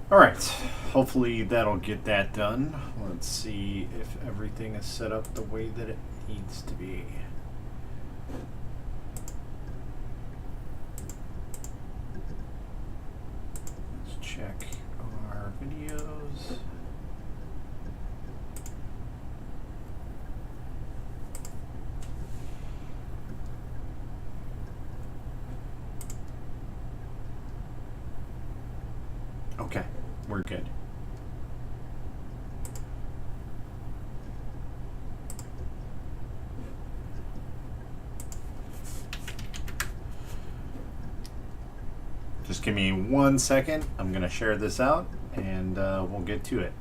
All right, hopefully that'll get that done. Let's see if everything is set up the way that it needs to be. Let's check our videos. Okay, we're good. Just give me 1 second. I'm going to share this out and we'll get to it.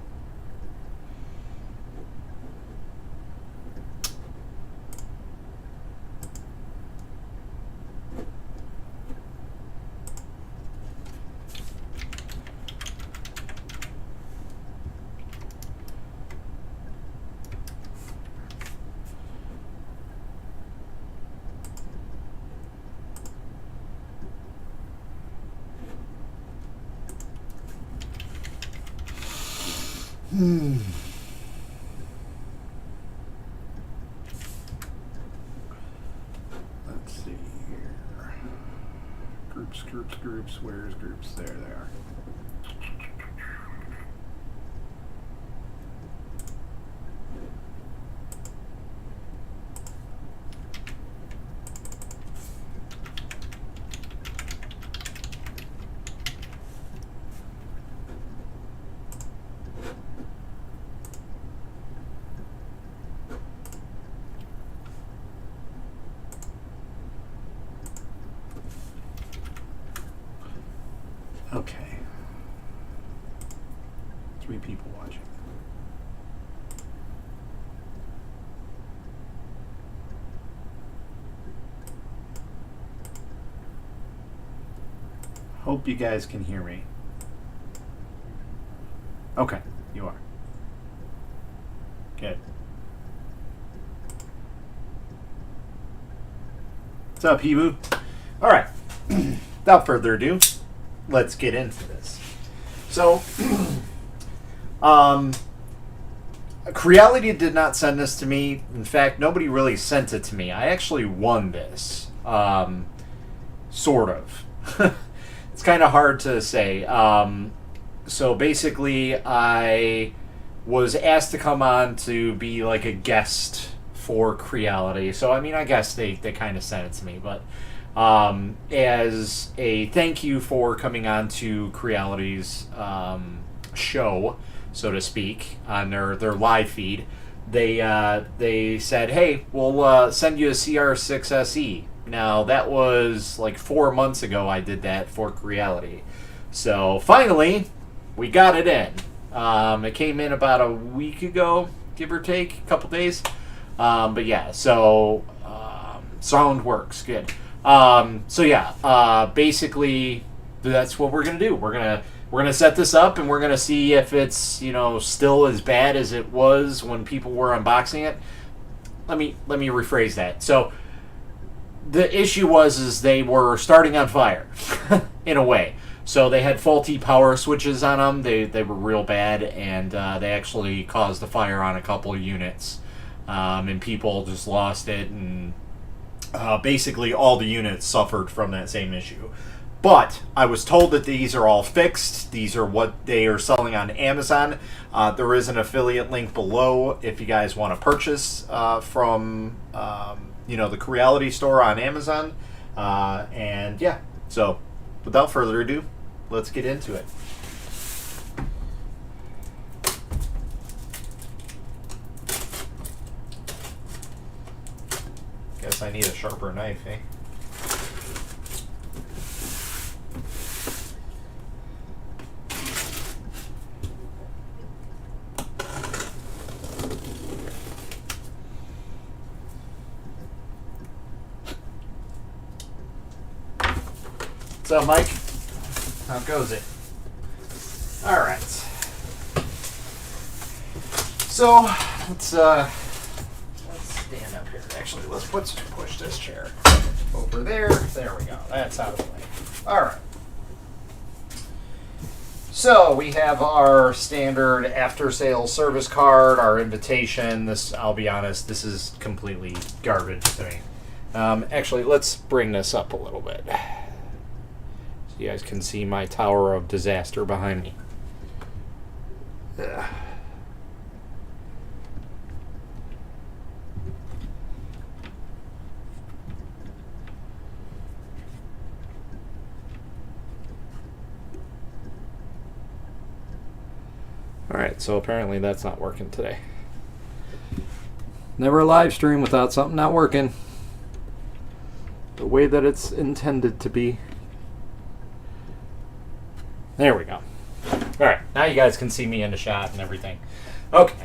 Let's see here. Groups. Where's groups? There they are. Okay. 3 people watching. Hope you guys can hear me. Okay, you are. Good. What's up, Hebrew? All right. Without further ado, let's get into this. So, Creality did not send this to me. In fact, nobody really sent it to me. I actually won this. Sort of. It's kind of hard to say. So basically, I was asked to come on to be like a guest for Creality. So, I mean, I guess they kind of sent it to me. But as a thank you for coming on to Creality's show, so to speak, on their live feed, they said, hey, we'll send you a CR-6se. Now, that was like 4 months ago I did that for Creality. So, finally, we got it in. It came in about a week ago, give or take, a couple days. But yeah, so sound works, good. So yeah, basically that's what we're gonna do. We're gonna set this up and we're gonna see if it's still as bad as it was when people were unboxing it. Let me rephrase that. So the issue was they were starting on fire in a way. So they had faulty power switches on them. They were real bad, and they actually caused a fire on a couple of units, and people just lost it, and basically all the units suffered from that same issue. But I was told that these are all fixed. These are what they are selling on Amazon. There is an affiliate link below if you guys want to purchase from the Creality store on Amazon. And yeah, so without further ado, let's get into it. Guess I need a sharper knife, eh? What's up, Mike? How goes it? All right. So let's stand up here. Actually, let's push this chair over there. There we go. That's out of the way. All right. So we have our standard after-sales service card, our invitation. This, I'll be honest, this is completely garbage to me. Actually, let's bring this up a little bit so you guys can see my tower of disaster behind me. Ugh. Alright, so apparently that's not working today. Never a live stream without something not working the way that it's intended to be. There we go. Alright, now you guys can see me in the shot and everything. Okay.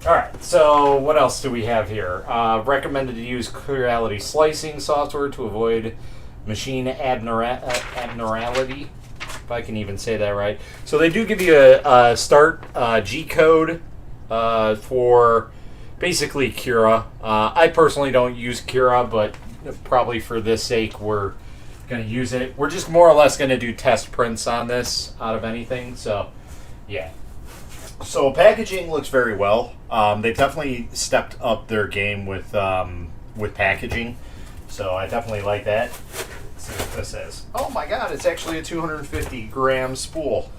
Alright, so what else do we have here? Recommended to use Creality slicing software to avoid machine abnormality. If I can even say that right. So they do give you a start G code for basically Cura. I personally don't use Cura, but probably for this sake we're going to use it. We're just more or less going to do test prints on this out of anything. So yeah. So packaging looks very well. They definitely stepped up their game with packaging. So I definitely like that. See what this is. Oh my god, it's actually a 250 gram spool.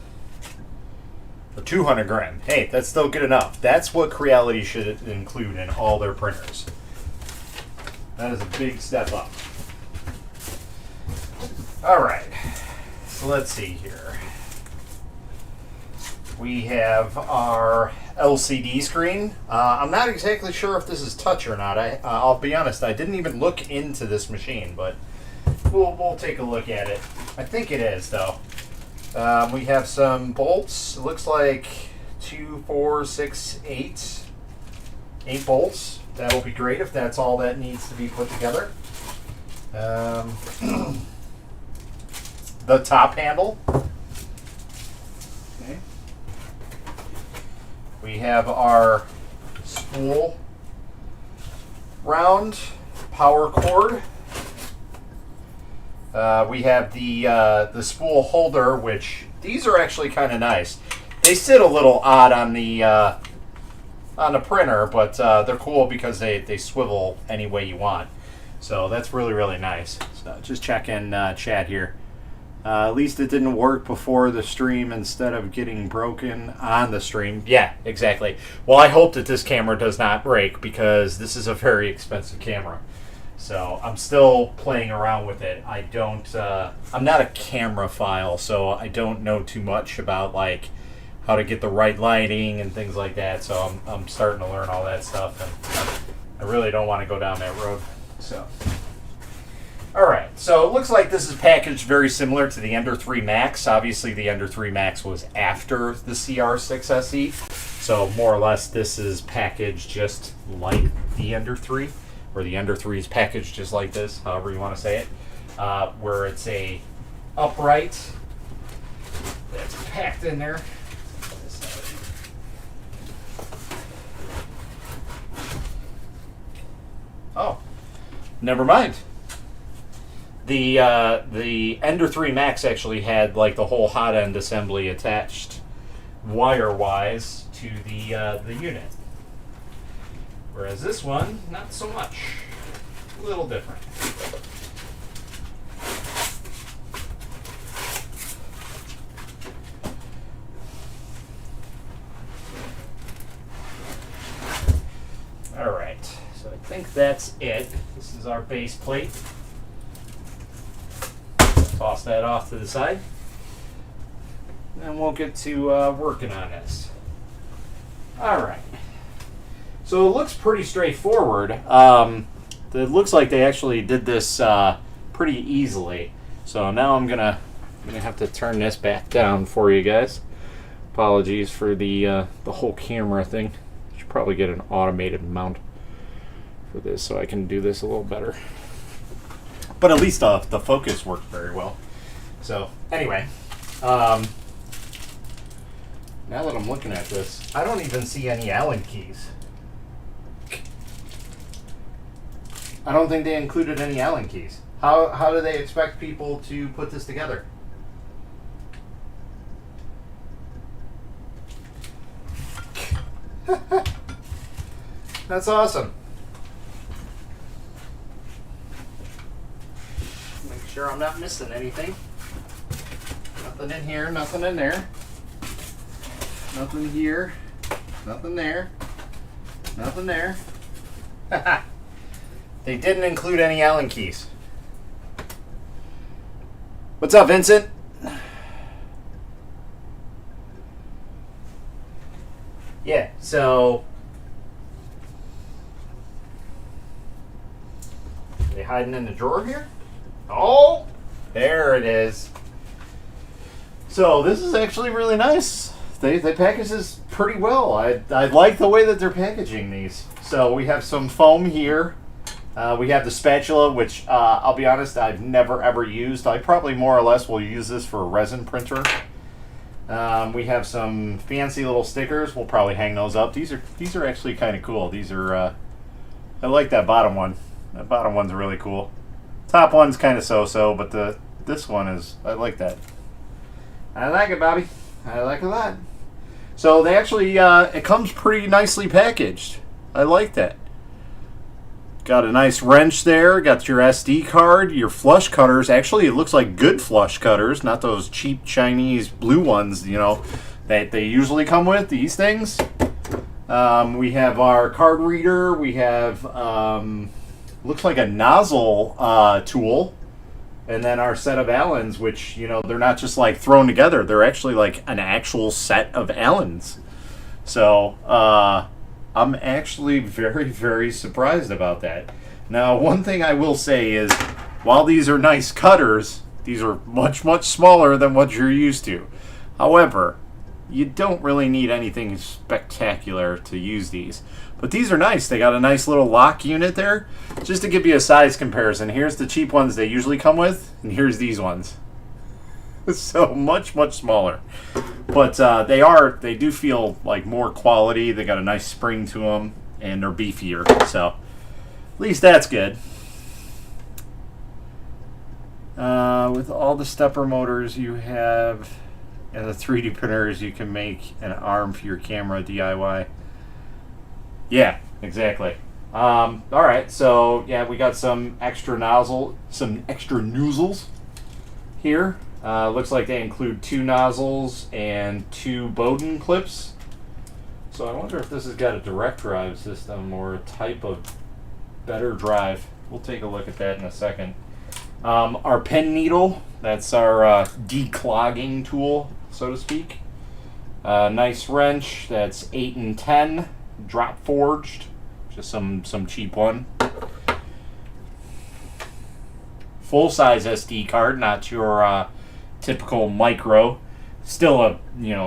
Or 200 gram. Hey, that's still good enough. That's what Creality should include in all their printers. That is a big step up. Alright, so let's see here. We have our LCD screen. I'm not exactly sure if this is touch or not. I'll be honest, I didn't even look into this machine, but we'll take a look at it. I think it is, though. We have some bolts. It looks like 2, 4, 6, 8 bolts. That'll be great if that's all that needs to be put together. The top handle. Okay. We have our spool round power cord. We have the spool holder, which these are actually kind of nice. They sit a little odd on the printer, but they're cool because they swivel any way you want. So that's really, really nice. So just check in chat here. At least it didn't work before the stream instead of getting broken on the stream. Yeah, exactly. Well, I hope that this camera does not break because this is a very expensive camera. So I'm still playing around with it. I don't. I'm not a camera file, so I don't know too much about like how to get the right lighting and things like that. So I'm starting to learn all that stuff, and I really don't want to go down that road. So, all right. So it looks like this is packaged very similar to the Ender 3 Max. Obviously, the Ender 3 Max was after the CR-6se, so more or less this is packaged just like the Ender 3. Or the Ender 3 is packaged just like this, however you want to say it, where it's a upright that's packed in there. Oh, never mind. The Ender 3 Max actually had like the whole hot end assembly attached wire-wise to the unit. Whereas this one, not so much. A little different. All right, so I think that's it. This is our base plate. Toss that off to the side. And we'll get to working on this. All right. So it looks pretty straightforward. It looks like they actually did this pretty easily. So now I'm gonna have to turn this back down for you guys. Apologies for the whole camera thing. Should probably get an automated mount for this so I can do this a little better. But at least the focus worked very well. So anyway, now that I'm looking at this, I don't even see any Allen keys. I don't think they included any Allen keys. How do they expect people to put this together? That's awesome. Make sure I'm not missing anything. Nothing in here, nothing in there. Nothing here, nothing there, nothing there. They didn't include any Allen keys. What's up, Vincent? Yeah, so are they hiding in the drawer here? Oh, there it is. So this is actually really nice. They package this pretty well. I like the way that they're packaging these. So we have some foam here. We have the spatula, which I'll be honest, I've never ever used. I probably more or less will use this for a resin printer. We have some fancy little stickers. We'll probably hang those up. These are actually kind of cool. These are I like that bottom one. That bottom one's really cool. Top one's kind of so-so, but this one is, I like that. I like it, Bobby. I like it a lot. So they actually, it comes pretty nicely packaged. I like that. Got a nice wrench there. Got your SD card, your flush cutters. Actually, it looks like good flush cutters, not those cheap Chinese blue ones, you know, that they usually come with, these things. We have our card reader. We have, looks like a nozzle tool. And then our set of Allens, which, you know, they're not just like thrown together. They're actually like an actual set of Allens. So, I'm actually very, very surprised about that. Now, one thing I will say is, while these are nice cutters, these are much, much smaller than what you're used to. However, you don't really need anything spectacular to use these. But these are nice. They got a nice little lock unit there. Just to give you a size comparison, here's the cheap ones they usually come with, and here's these ones. So much, much smaller. But they do feel like more quality. They got a nice spring to them, and they're beefier. So at least that's good. With all the stepper motors you have and the 3D printers, you can make an arm for your camera DIY. Yeah, exactly. All right, so yeah, we got some extra nozzles here. Looks like they include 2 nozzles and 2 Bowden clips. So I wonder if this has got a direct drive system or a type of better drive. We'll take a look at that in a second. Our pen needle, that's our declogging tool, so to speak. Nice wrench, that's 8 and 10, drop forged, just some cheap one. Full-size SD card, not your typical micro. Still a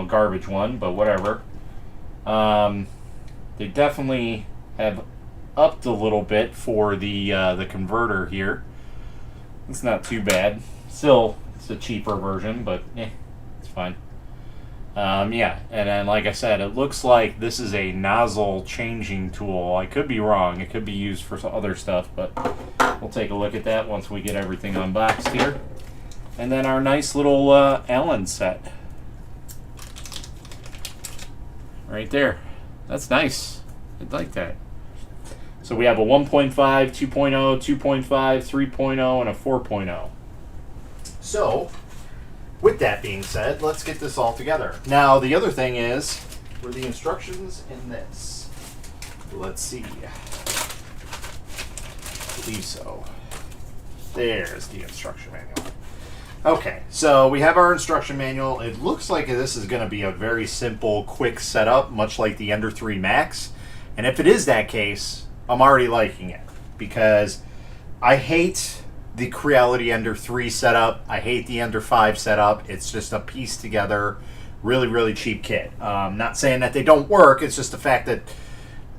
garbage one, but whatever. They definitely have upped a little bit for the converter here. It's not too bad. Still, it's a cheaper version, but it's fine. Yeah, and then like I said, it looks like this is a nozzle changing tool. I could be wrong. It could be used for some other stuff, but we'll take a look at that once we get everything unboxed here. And then our nice little Allen set. Right there. That's nice. I'd like that. So we have a 1.5, 2.0, 2.5, 3.0, and a 4.0. So, with that being said, let's get this all together. Now, the other thing is, were the instructions in this? Let's see. I believe so. There's the instruction manual. Okay, so we have our instruction manual. It looks like this is going to be a very simple, quick setup, much like the Ender 3 Max. And if it is that case, I'm already liking it, because I hate the Creality Ender 3 setup. I hate the Ender 5 setup. It's just a piece together, really, really cheap kit. Not saying that they don't work. It's just the fact that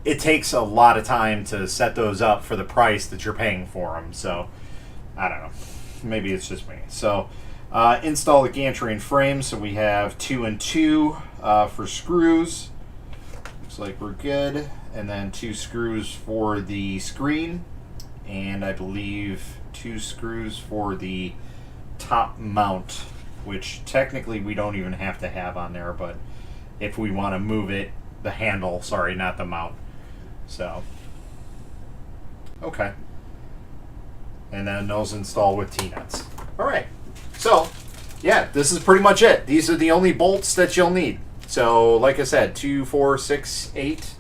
it takes a lot of time to set those up for the price that you're paying for them. So, I don't know. Maybe it's just me. So, install the gantry and frame. So we have 2 and 2 for screws. Looks like we're good. And then 2 screws for the screen. And I believe 2 screws for the top mount, which technically we don't even have to have on there, but if we want to move it, the handle, sorry, not the mount. So, okay. And then those install with T-nuts. All right. So, yeah, this is pretty much it. These are the only bolts that you'll need. So, like I said, 2, 4, 6, 8.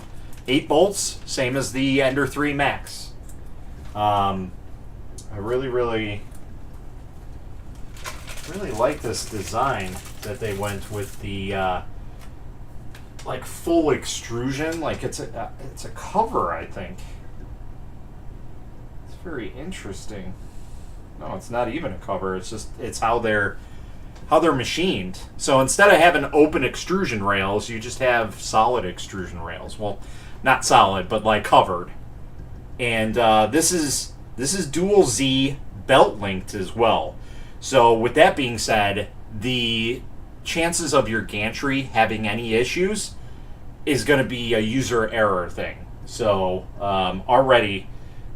8 bolts, same as the Ender 3 Max. I really like this design that they went with the like full extrusion. Like it's a cover, I think. It's very interesting. No, it's not even a cover. It's how they're machined. So instead of having open extrusion rails, you just have solid extrusion rails. Well, not solid, but like covered. And this is dual Z belt linked as well. So with that being said, the chances of your gantry having any issues is going to be a user error thing. So already,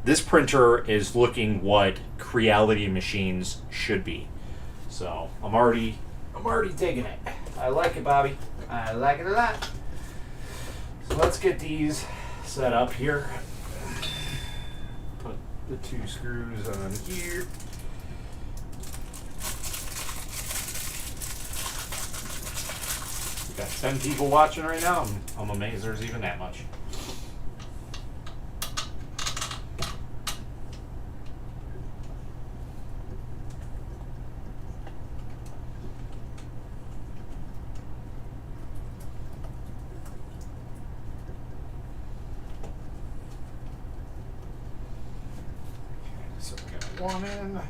this printer is looking what Creality machines should be. So I'm already digging it. I like it, Bobby. I like it a lot. So let's get these set up here. Put the 2 screws on here. Got 10 people watching right now. I'm amazed there's even that much. So we got one in.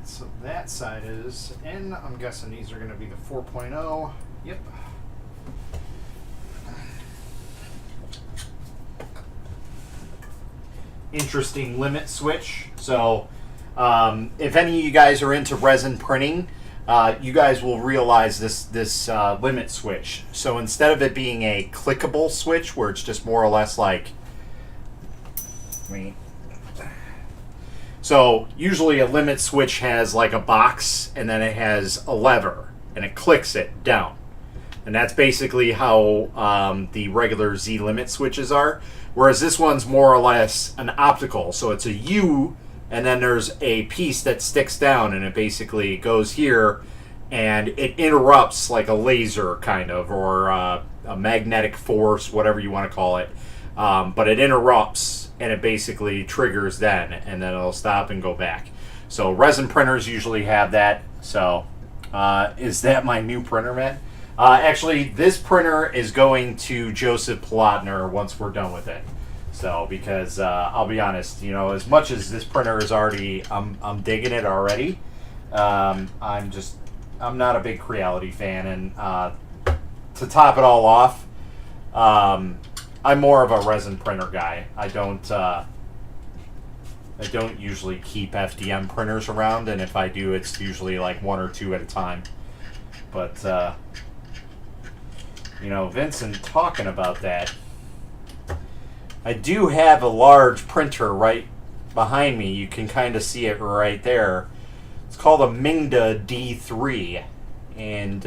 So that side is in. I'm guessing these are going to be the 4.0. Yep. Interesting limit switch. So if any of you guys are into resin printing, you guys will realize this limit switch. So instead of it being a clickable switch where it's just more or less like, so usually a limit switch has like a box and then it has a lever and it clicks it down. And that's basically how the regular Z limit switches are. Whereas this one's more or less an optical. So it's a U and then there's a piece that sticks down and it basically goes here and it interrupts like a laser kind of, or a magnetic force, whatever you want to call it. But it interrupts and it basically triggers then, and then it'll stop and go back. So resin printers usually have that. So is that my new printer, man? Actually, this printer is going to Joseph Plotner once we're done with it. So because I'll be honest, you know, as much as this printer is already, I'm digging it already. I'm not a big Creality fan, and to top it all off, I'm more of a resin printer guy. I don't usually keep FDM printers around, and if I do, it's usually like 1 or 2 at a time. But you know, Vincent, talking about that, I do have a large printer right behind me. You can kind of see it right there. It's called a Mingda D3, and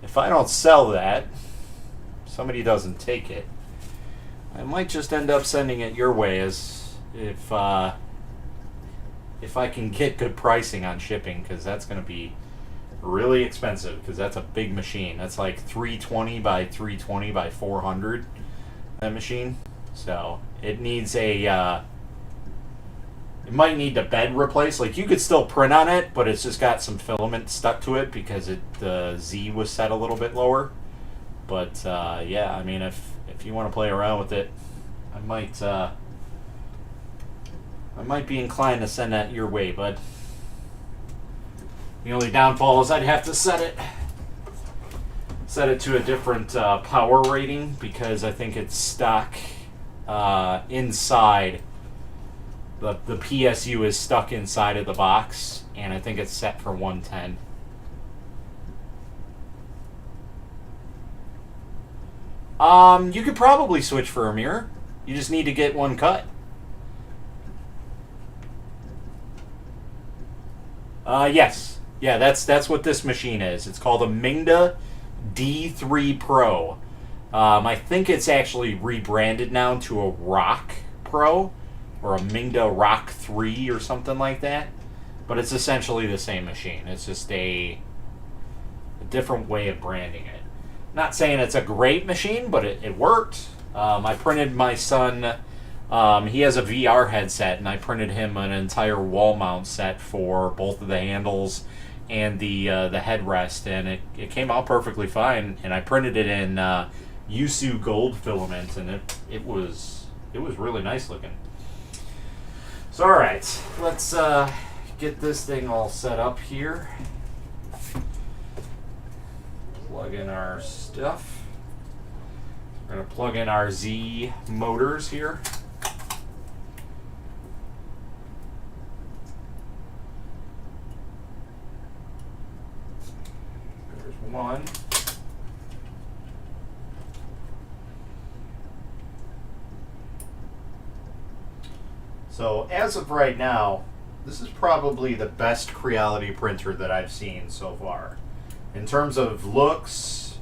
if I don't sell that, somebody doesn't take it, I might just end up sending it your way, as if I can get good pricing on shipping, because that's going to be really expensive, because that's a big machine. That's like 320 by 320 by 400, that machine. So it needs it might need the bed replaced. Like, you could still print on it, but it's just got some filament stuck to it because the Z was set a little bit lower. But yeah, I mean, if you want to play around with it, I might be inclined to send that your way, bud. The only downfall is I'd have to set it to a different power rating, because I think it's stock inside The PSU is stuck inside of the box, and I think it's set for 110. You could probably switch for a mirror. You just need to get one cut. Yes. Yeah, that's what this machine is. It's called a Mingda D3 Pro. I think it's actually rebranded now to a Rock Pro, or a Mingda Rock 3 or something like that. But it's essentially the same machine. It's just a different way of branding it. Not saying it's a great machine, but it worked. I printed my son, he has a VR headset, and I printed him an entire wall mount set for both of the handles and the headrest, and it came out perfectly fine. And I printed it in Yusu gold filament, and it was really nice looking. So all right, let's get this thing all set up here. Plug in our stuff. We're going to plug in our Z motors here. There's one. So as of right now, this is probably the best Creality printer that I've seen so far. In terms of looks,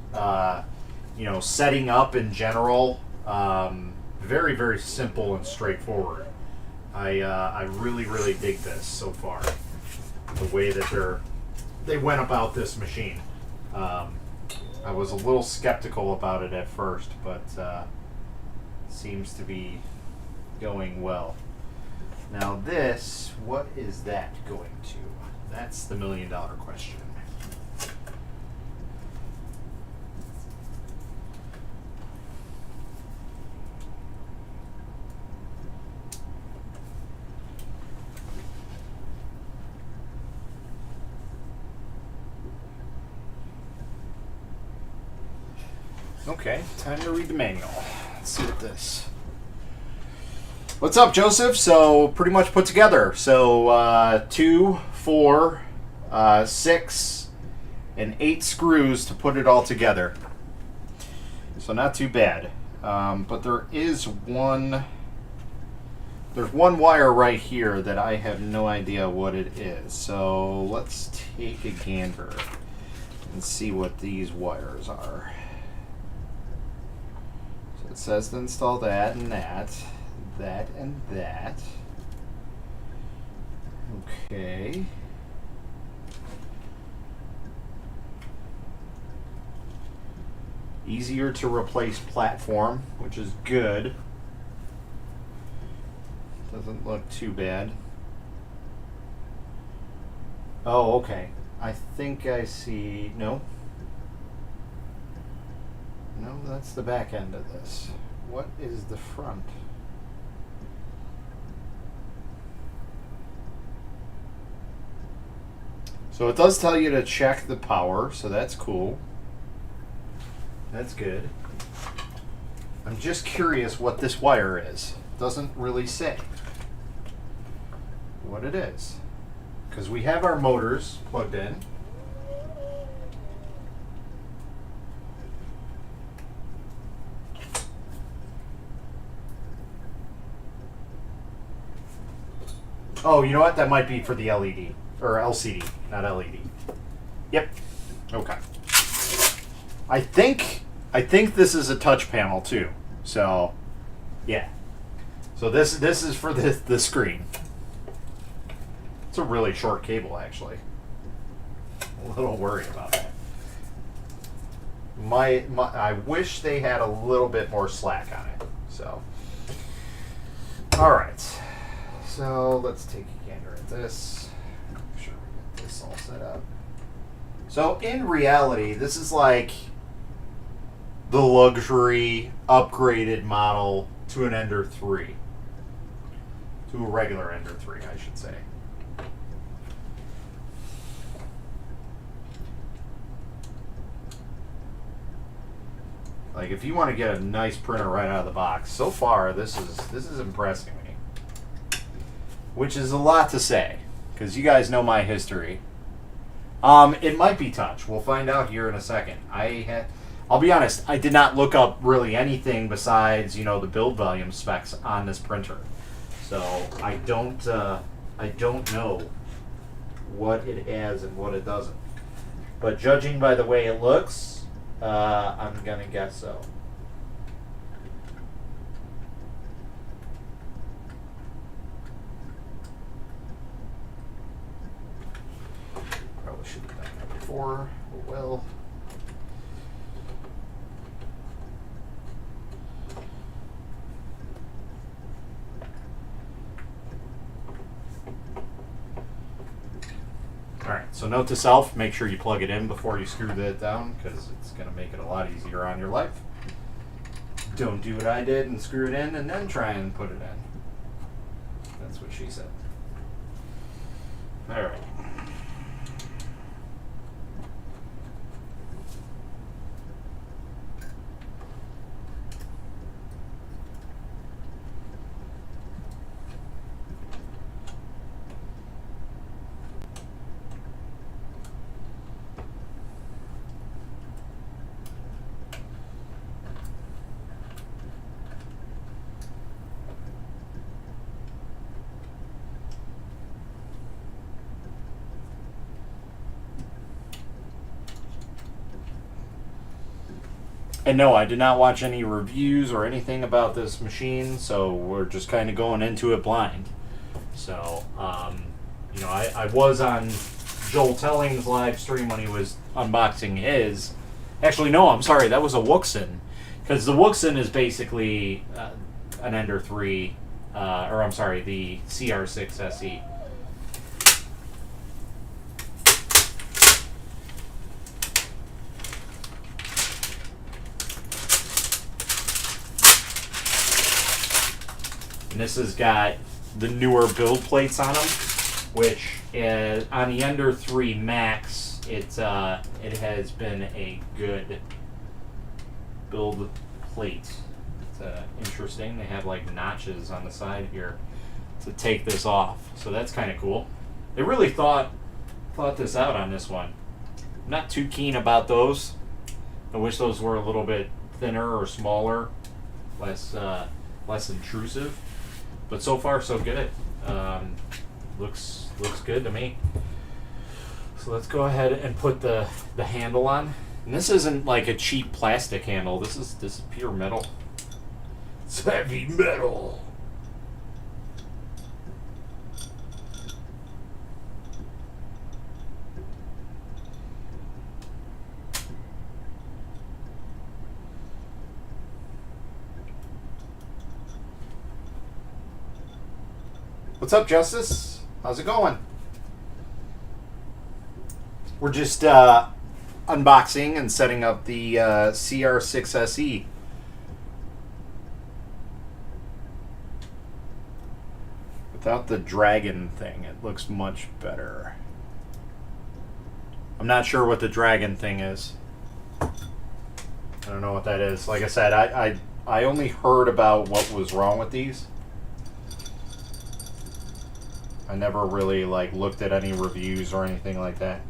setting up in general, very, very simple and straightforward. I really, really dig this so far. The way that they went about this machine. I was a little skeptical about it at first, but seems to be going well. Now this, what is that going to? That's the $1 million question. Okay, time to read the manual. Let's see what this. What's up, Joseph? So, pretty much put together. So, 2, 4, 6, and 8 screws to put it all together. So, not too bad. But there is one. There's one wire right here that I have no idea what it is. So, let's take a gander and see what these wires are. It says to install that and that and that. Okay. Easier to replace platform, which is good. Doesn't look too bad. Oh, okay. I think I see. No, that's the back end of this. What is the front? So it does tell you to check the power, so that's cool. That's good. I'm just curious what this wire is. It doesn't really say what it is. Because we have our motors plugged in. Oh, you know what? That might be for the LED. Or LCD, not LED. Yep. Okay. I think this is a touch panel too. So, yeah. So this is for the screen. It's a really short cable, actually. A little worried about that. I wish they had a little bit more slack on it. So, all right. So let's take a gander at this. Make sure we get this all set up. So in reality, this is like the luxury upgraded model to an Ender 3. To a regular Ender 3, I should say. Like if you want to get a nice printer right out of the box, so far this is impressing me. which is a lot to say, because you guys know my history. It might be touch. We'll find out here in a second. I'll be honest, I did not look up really anything besides, the build volume specs on this printer. So I don't know what it has and what it doesn't. But judging by the way it looks, I'm gonna guess so. Probably should have done that before. Oh well. Alright, so note to self, make sure you plug it in before you screw that down, because it's going to make it a lot easier on your life. Don't do what I did and screw it in and then try and put it in. That's what she said. Alright. And no, I did not watch any reviews or anything about this machine, so we're just kind of going into it blind. So, I was on Joel Telling's live stream when he was unboxing his. Actually, no, I'm sorry, that was a Wuxin. Because the Wuxin is basically an Ender 3, the CR-6se. And this has got the newer build plates on them, which on the Ender 3 Max, it has been a good build plate. It's interesting. They have like notches on the side here to take this off, so that's kind of cool. They really thought this out on this one. I'm not too keen about those. I wish those were a little bit thinner or smaller, less intrusive. But so far, so good. Looks good to me. So let's go ahead and put the handle on. And this isn't like a cheap plastic handle. This is pure metal. It's heavy metal. What's up, Justice? How's it going? We're just unboxing and setting up the CR-6se. Without the dragon thing, it looks much better. I'm not sure what the dragon thing is. I don't know what that is. Like I said, I only heard about what was wrong with these. I never really looked at any reviews or anything like that.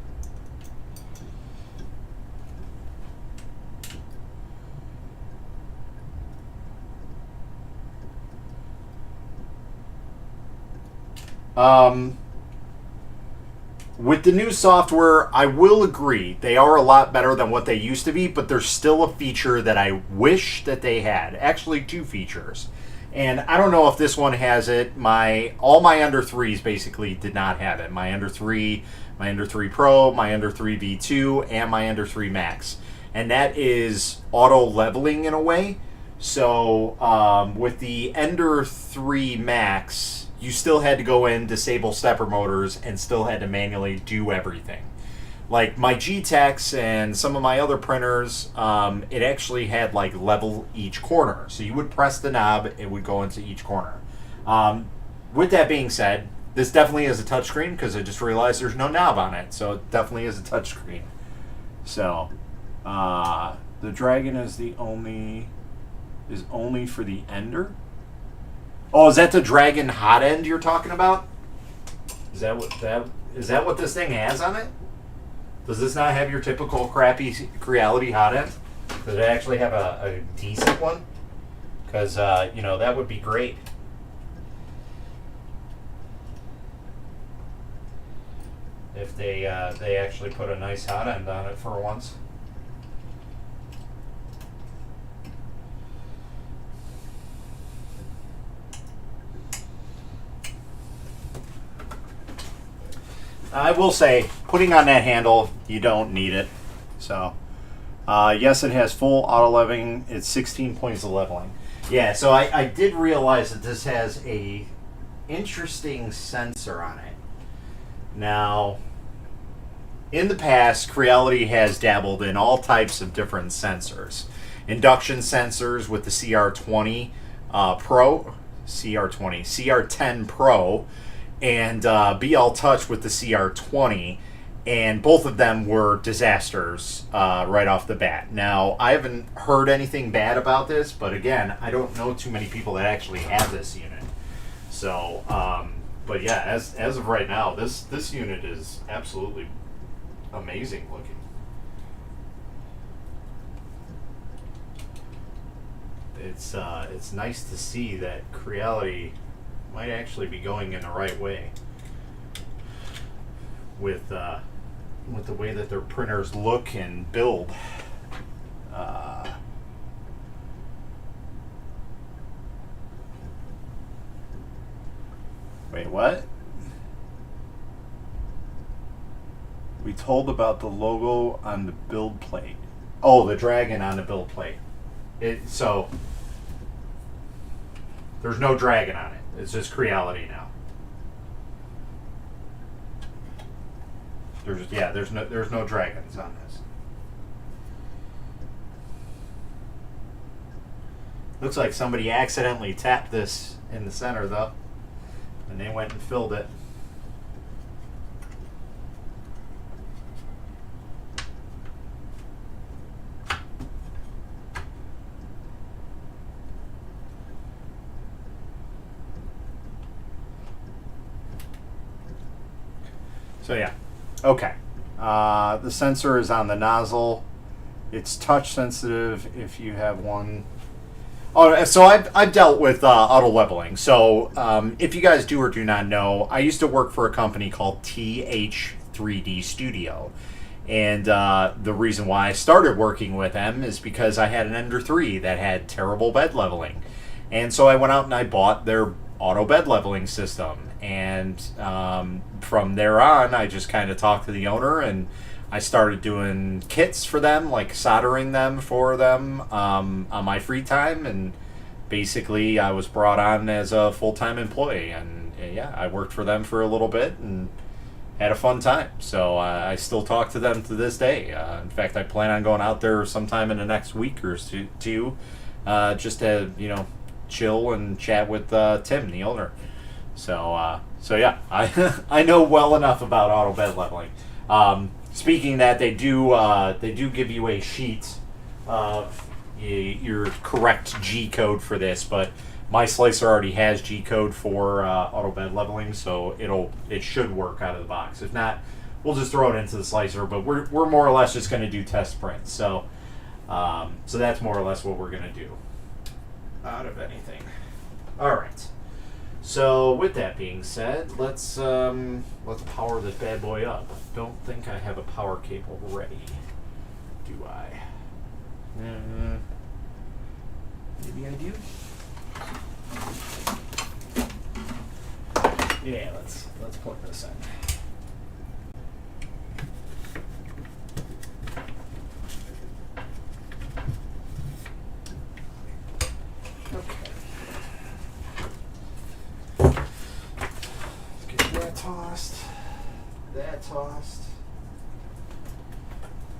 With the new software, I will agree, they are a lot better than what they used to be, but there's still a feature that I wish that they had. Actually, two features. And I don't know if this one has it. All my Ender 3s basically did not have it. My Ender 3, my Ender 3 Pro, my Ender 3 V2, and my Ender 3 Max. And that is auto leveling in a way. So with the Ender 3 Max, you still had to go in, disable stepper motors, and still had to manually do everything. Like my G-Techs and some of my other printers, it actually had level each corner. So you would press the knob, it would go into each corner. With that being said, this definitely is a touchscreen because I just realized there's no knob on it. So it definitely is a touchscreen. So the Dragon is only for the Ender. Oh, is that the Dragon hot end you're talking about? Is that what this thing has on it? Does this not have your typical crappy Creality hot end? Does it actually have a decent one? Because that would be great. If they actually put a nice hot end on it for once. I will say, putting on that handle, you don't need it. So, yes, it has full auto leveling. It's 16 points of leveling. Yeah, so I did realize that this has a interesting sensor on it. Now, in the past, Creality has dabbled in all types of different sensors. Induction sensors with the CR10 Pro, and BL Touch with the CR20, and both of them were disasters right off the bat. Now, I haven't heard anything bad about this, but again, I don't know too many people that actually have this unit. So, but yeah, as of right now, this unit is absolutely amazing looking. It's nice to see that Creality might actually be going in the right way with the way that their printers look and build. Wait, what? We told about the logo on the build plate. Oh, the dragon on the build plate. So there's no dragon on it. It's just Creality now. There's no dragons on this. Looks like somebody accidentally tapped this in the center though, and they went and filled it. So yeah, okay. The sensor is on the nozzle. It's touch sensitive if you have one. Oh, so I've dealt with auto leveling. So if you guys do or do not know, I used to work for a company called TH3D Studio. And the reason why I started working with them is because I had an Ender 3 that had terrible bed leveling. And so I went out and I bought their auto bed leveling system. And from there on, I just kind of talked to the owner and I started doing kits for them, like soldering them for them on my free time. And basically, I was brought on as a full-time employee. And yeah, I worked for them for a little bit and had a fun time. So I still talk to them to this day. In fact, I plan on going out there sometime in the next week or two just to, chill and chat with Tim, the owner. So yeah, I know well enough about auto bed leveling. Speaking that, they do give you a sheet of your correct G code for this, but my slicer already has G code for auto bed leveling, so it should work out of the box. If not, we'll just throw it into the slicer. But we're more or less just going to do test prints. So that's more or less what we're going to do out of anything. All right. So with that being said, let's power this bad boy up. Don't think I have a power cable ready, do I? Maybe I do. Yeah, let's plug this in. That tossed.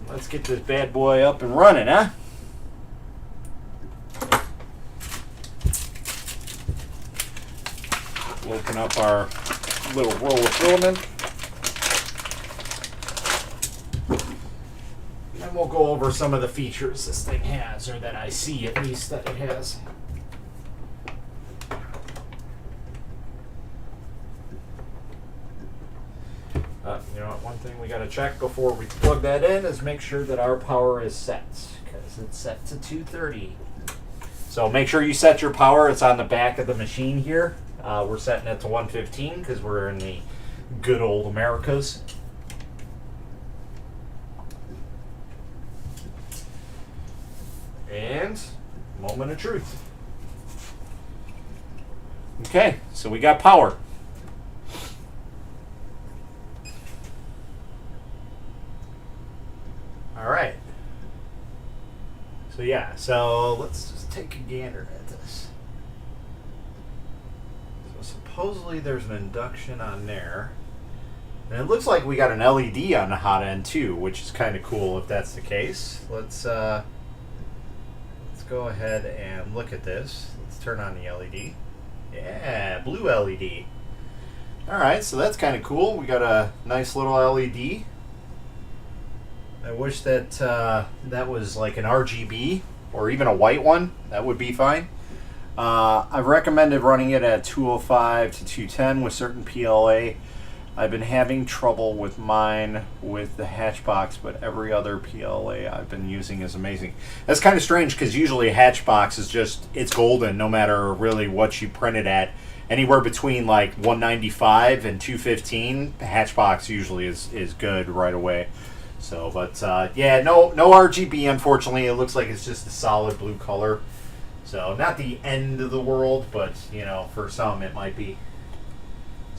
Let's get this bad boy up and running, huh? We'll open up our little roll of filament. And then we'll go over some of the features this thing has, or that I see at least that it has. You know what, one thing we got to check before we plug that in is make sure that our power is set, because it's set to 230. So make sure you set your power. It's on the back of the machine here. We're setting it to 115 because we're in the good old Americas. And moment of truth. Okay, so we got power. All right. So yeah, so let's just take a gander at this. So supposedly there's an induction on there. And it looks like we got an LED on the hot end too, which is kind of cool if that's the case. Let's go ahead and look at this. Let's turn on the LED. Yeah, blue LED. All right, so that's kind of cool. We got a nice little LED. I wish that that was like an RGB or even a white one. That would be fine. I've recommended running it at 205 to 210 with certain PLA. I've been having trouble with mine with the Hatchbox, but every other PLA I've been using is amazing. That's kind of strange because usually a Hatchbox is just, it's golden no matter really what you print it at. Anywhere between like 195 and 215, the Hatchbox usually is good right away. So, but yeah, no RGB, unfortunately. It looks like it's just a solid blue color. So, not the end of the world, but, you know, for some it might be.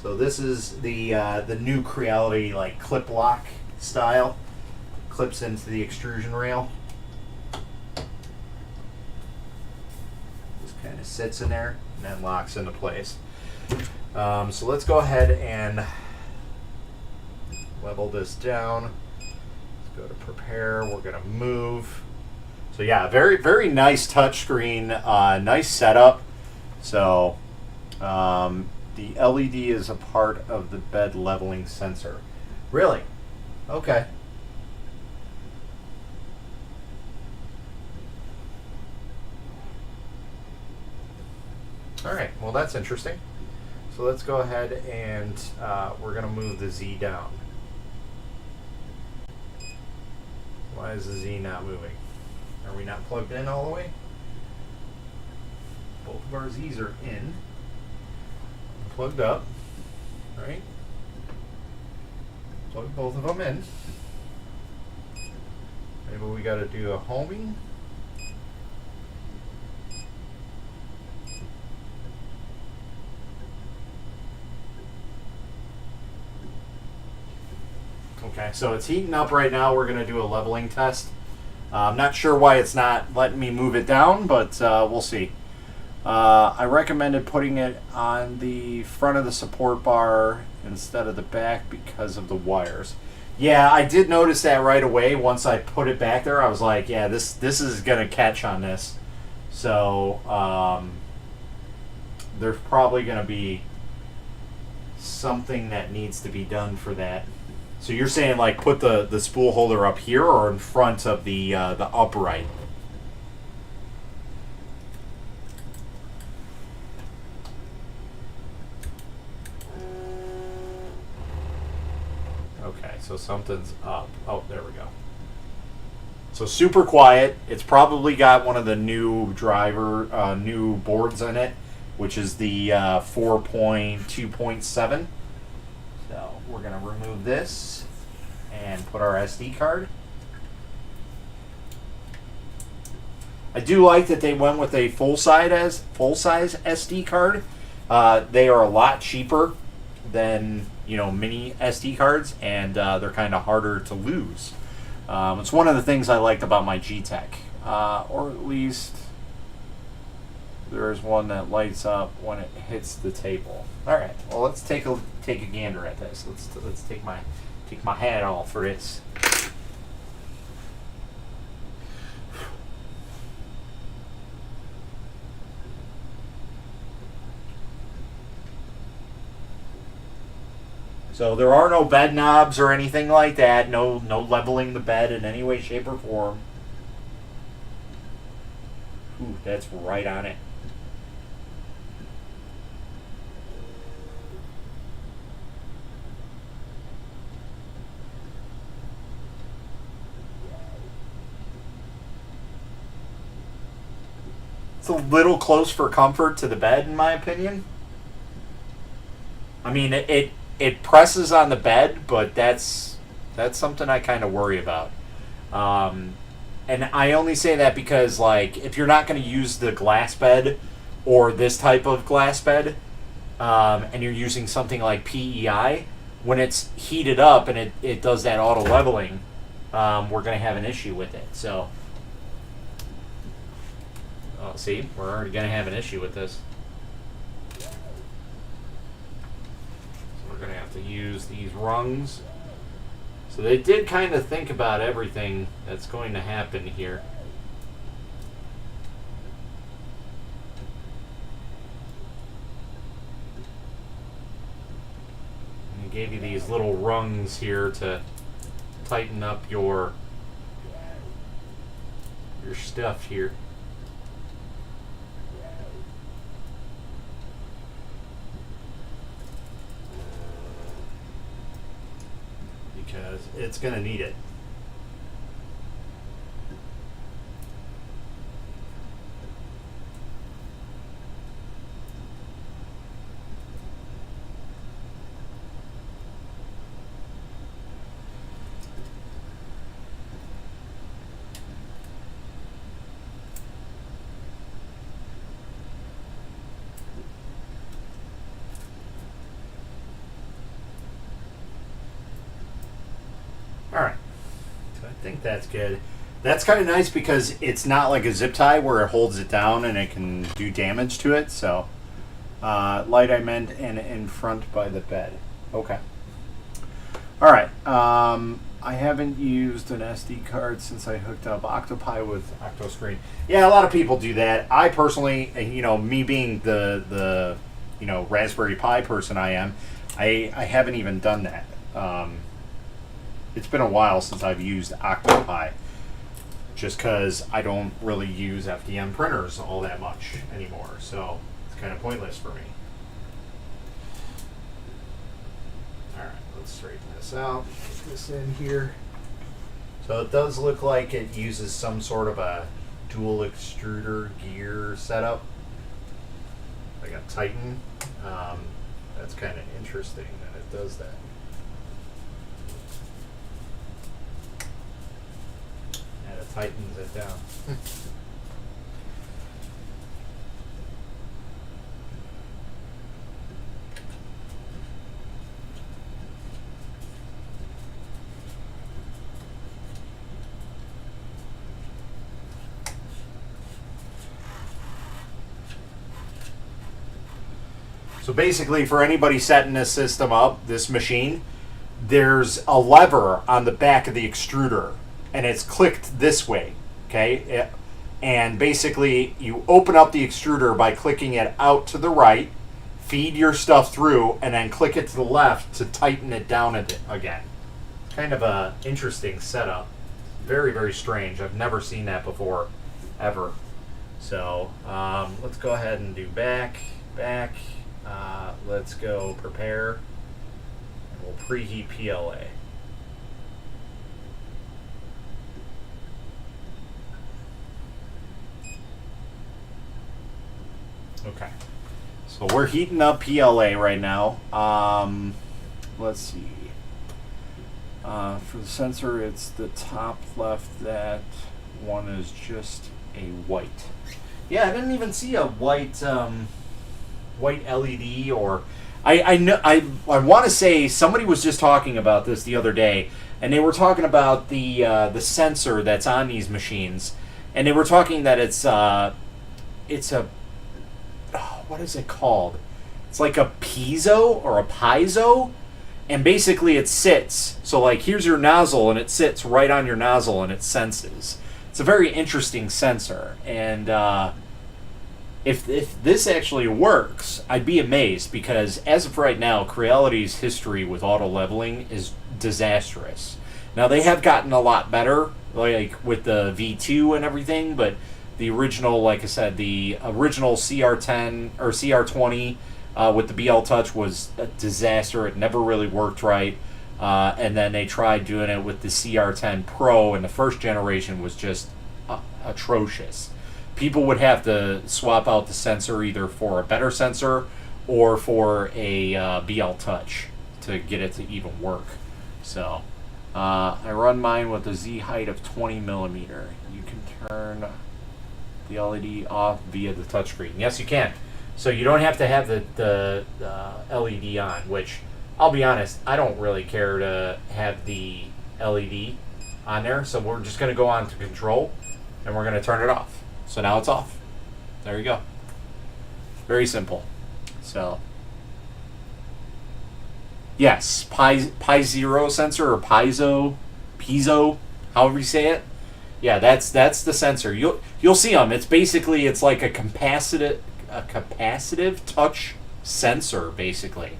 So this is the new Creality like clip lock style. Clips into the extrusion rail. Just kind of sits in there and then locks into place. So let's go ahead and level this down. Let's go to prepare. We're gonna move. So yeah, very nice touchscreen, nice setup. So. The LED is a part of the bed leveling sensor. Really? Okay. All right, well that's interesting. So let's go ahead and we're gonna move the Z down. Why is the Z not moving? Are we not plugged in all the way? Both of our Z's are in. Plugged up, right? Plug both of them in. Maybe we got to do a homing. Okay, so it's heating up right now. We're going to do a leveling test. I'm not sure why it's not letting me move it down, but we'll see. I recommended putting it on the front of the support bar instead of the back because of the wires. Yeah, I did notice that right away. Once I put it back there, I was like, yeah, this is going to catch on this. So there's probably going to be something that needs to be done for that. So you're saying like put the spool holder up here or in front of the upright? Okay, so something's up. Oh, there we go. So super quiet. It's probably got one of the new new boards in it, which is the 4.2.7. So we're going to remove this and put our SD card. I do like that they went with a full-size SD card. They are a lot cheaper than mini SD cards, and they're kind of harder to lose. It's one of the things I liked about my G-Tech, or at least there's one that lights up when it hits the table. All right, well let's take a gander at this. Let's take my hat off for this. So there are no bed knobs or anything like that. No leveling the bed in any way, shape, or form. Ooh, that's right on it. a little close for comfort to the bed, in my opinion. I mean, it presses on the bed, but that's something I kind of worry about. And I only say that because, like, if you're not going to use the glass bed or this type of glass bed, and you're using something like PEI, when it's heated up and it does that auto leveling, we're going to have an issue with it. So, see, we're already going to have an issue with this. So we're going to have to use these rungs. So they did kind of think about everything that's going to happen here. And they gave you these little rungs here to tighten up your stuff here. Because it's going to need it. Alright, so I think that's good. That's kind of nice because it's not like a zip tie where it holds it down and it can do damage to it. So, light I meant, and in front by the bed. Okay. Alright, I haven't used an SD card since I hooked up Octopi with OctoScreen. Yeah, a lot of people do that. I personally, me being the Raspberry Pi person I am, I haven't even done that. It's been a while since I've used Octopi, just because I don't really use FDM printers all that much anymore, so it's kind of pointless for me. Alright, let's straighten this out, put this in here. So it does look like it uses some sort of a dual extruder gear setup, like a Titan. That's kind of interesting that it does that. Tightens it down. So basically, for anybody setting this system up, this machine, there's a lever on the back of the extruder, and it's clicked this way, okay? And basically, you open up the extruder by clicking it out to the right, feed your stuff through, and then click it to the left to tighten it down again. Kind of a interesting setup. Very, very strange. I've never seen that before, ever. So, let's go ahead and do back. Let's go prepare, and we'll preheat PLA. Okay, so we're heating up PLA right now. Let's see. For the sensor, it's the top left. That one is just a white. Yeah, I didn't even see a white white LED, or I want to say somebody was just talking about this the other day, and they were talking about the sensor that's on these machines, and they were talking that it's a what is it called? It's like a piezo or a piezo, and basically it sits. So like here's your nozzle, and it sits right on your nozzle, and it senses. It's a very interesting sensor, and if this actually works, I'd be amazed, because as of right now, Creality's history with auto leveling is disastrous. Now they have gotten a lot better, like with the V2 and everything, but the original, like I said, the original CR10 or CR20 with the BL Touch was a disaster. It never really worked right. And then they tried doing it with the CR10 Pro, and the first generation was just atrocious. people would have to swap out the sensor either for a better sensor or for a BL Touch to get it to even work. So I run mine with a Z height of 20 millimeter. You can turn the LED off via the touchscreen. Yes, you can. So you don't have to have the LED on, which I'll be honest, I don't really care to have the LED on there. So we're just going to go on to control and we're going to turn it off. So now it's off. There you go. Very simple. So yes, Pi0 sensor or piezo, however you say it. Yeah, that's the sensor. You'll see them. It's basically like a capacitive touch sensor, basically.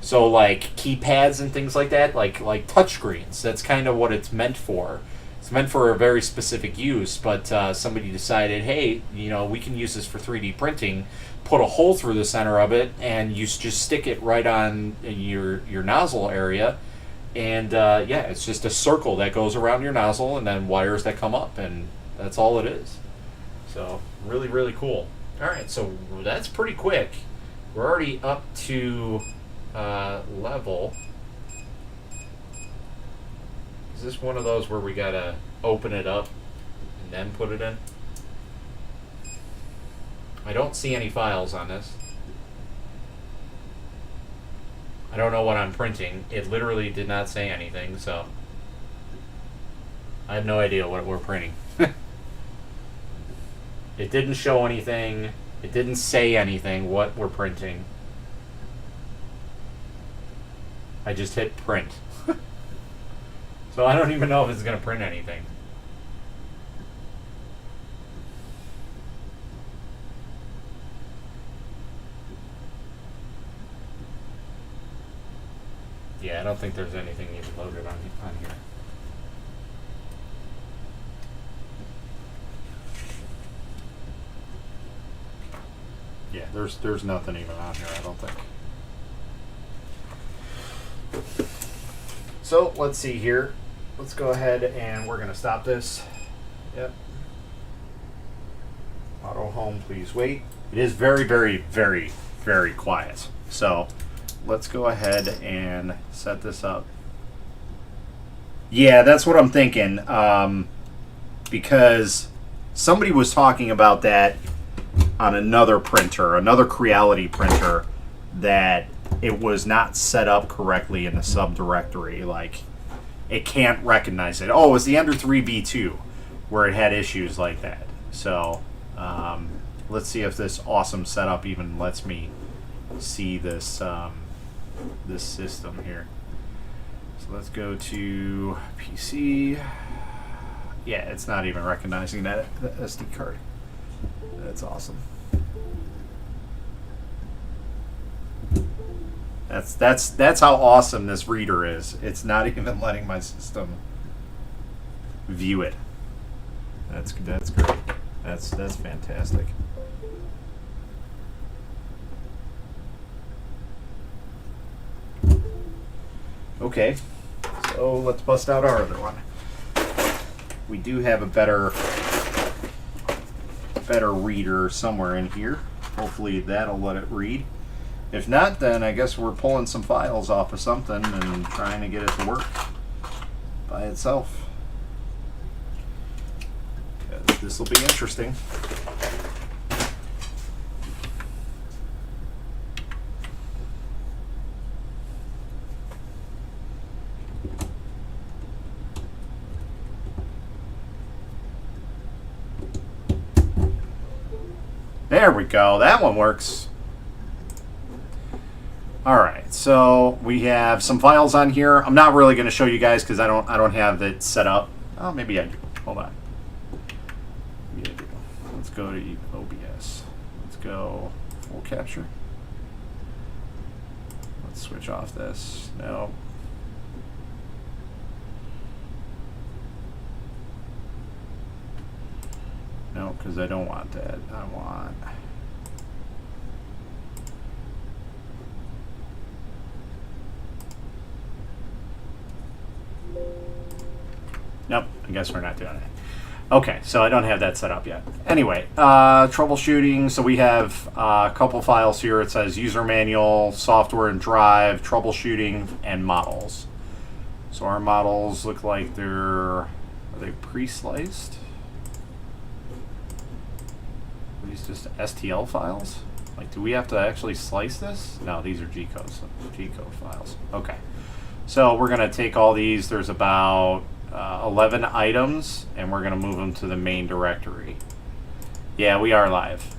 So like keypads and things like that, like touch screens. That's kind of what it's meant for. It's meant for a very specific use, but somebody decided, hey, we can use this for 3D printing. Put a hole through the center of it, and you just stick it right on your nozzle area. And yeah, it's just a circle that goes around your nozzle and then wires that come up, and that's all it is. So really, really cool. All right, so that's pretty quick. We're already up to level. Is this one of those where we gotta open it up and then put it in? I don't see any files on this. I don't know what I'm printing. It literally did not say anything, so I have no idea what we're printing. It didn't show anything. It didn't say anything what we're printing. I just hit print. So I don't even know if it's going to print anything. Yeah, I don't think there's anything even loaded on here. Yeah, there's nothing even on here, I don't think. So let's see here. Let's go ahead and we're gonna stop this. Yep. Auto home, please wait. It is very, very, very, very quiet. So let's go ahead and set this up. Yeah, that's what I'm thinking. Because somebody was talking about that on another printer, another Creality printer, that it was not set up correctly in the subdirectory. Like, it can't recognize it. Oh, it was the Ender 3B2 where it had issues like that. So let's see if this awesome setup even lets me see this this system here. So let's go to PC. Yeah, it's not even recognizing that SD card. That's awesome. That's how awesome this reader is. It's not even letting my system view it. That's great. That's fantastic. Okay, so let's bust out our other one. We do have a better reader somewhere in here. Hopefully that'll let it read. If not, then I guess we're pulling some files off of something and trying to get it to work by itself. This will be interesting. There we go. That one works. All right, so we have some files on here. I'm not really going to show you guys because I don't have it set up. Oh, maybe I do. Hold on. Maybe I do. Let's go to OBS. Let's go full capture. Let's switch off this. No. No, because I don't want that. I want... Nope, I guess we're not doing it. Okay, so I don't have that set up yet. Anyway, troubleshooting. So we have a couple files here. It says user manual, software and drive, troubleshooting, and models. So our models look like are they pre-sliced? Are these just STL files? Like, do we have to actually slice this? No, these are G-codes. G-code files. Okay. So we're going to take all these. There's about 11 items, and we're going to move them to the main directory. Yeah, we are live.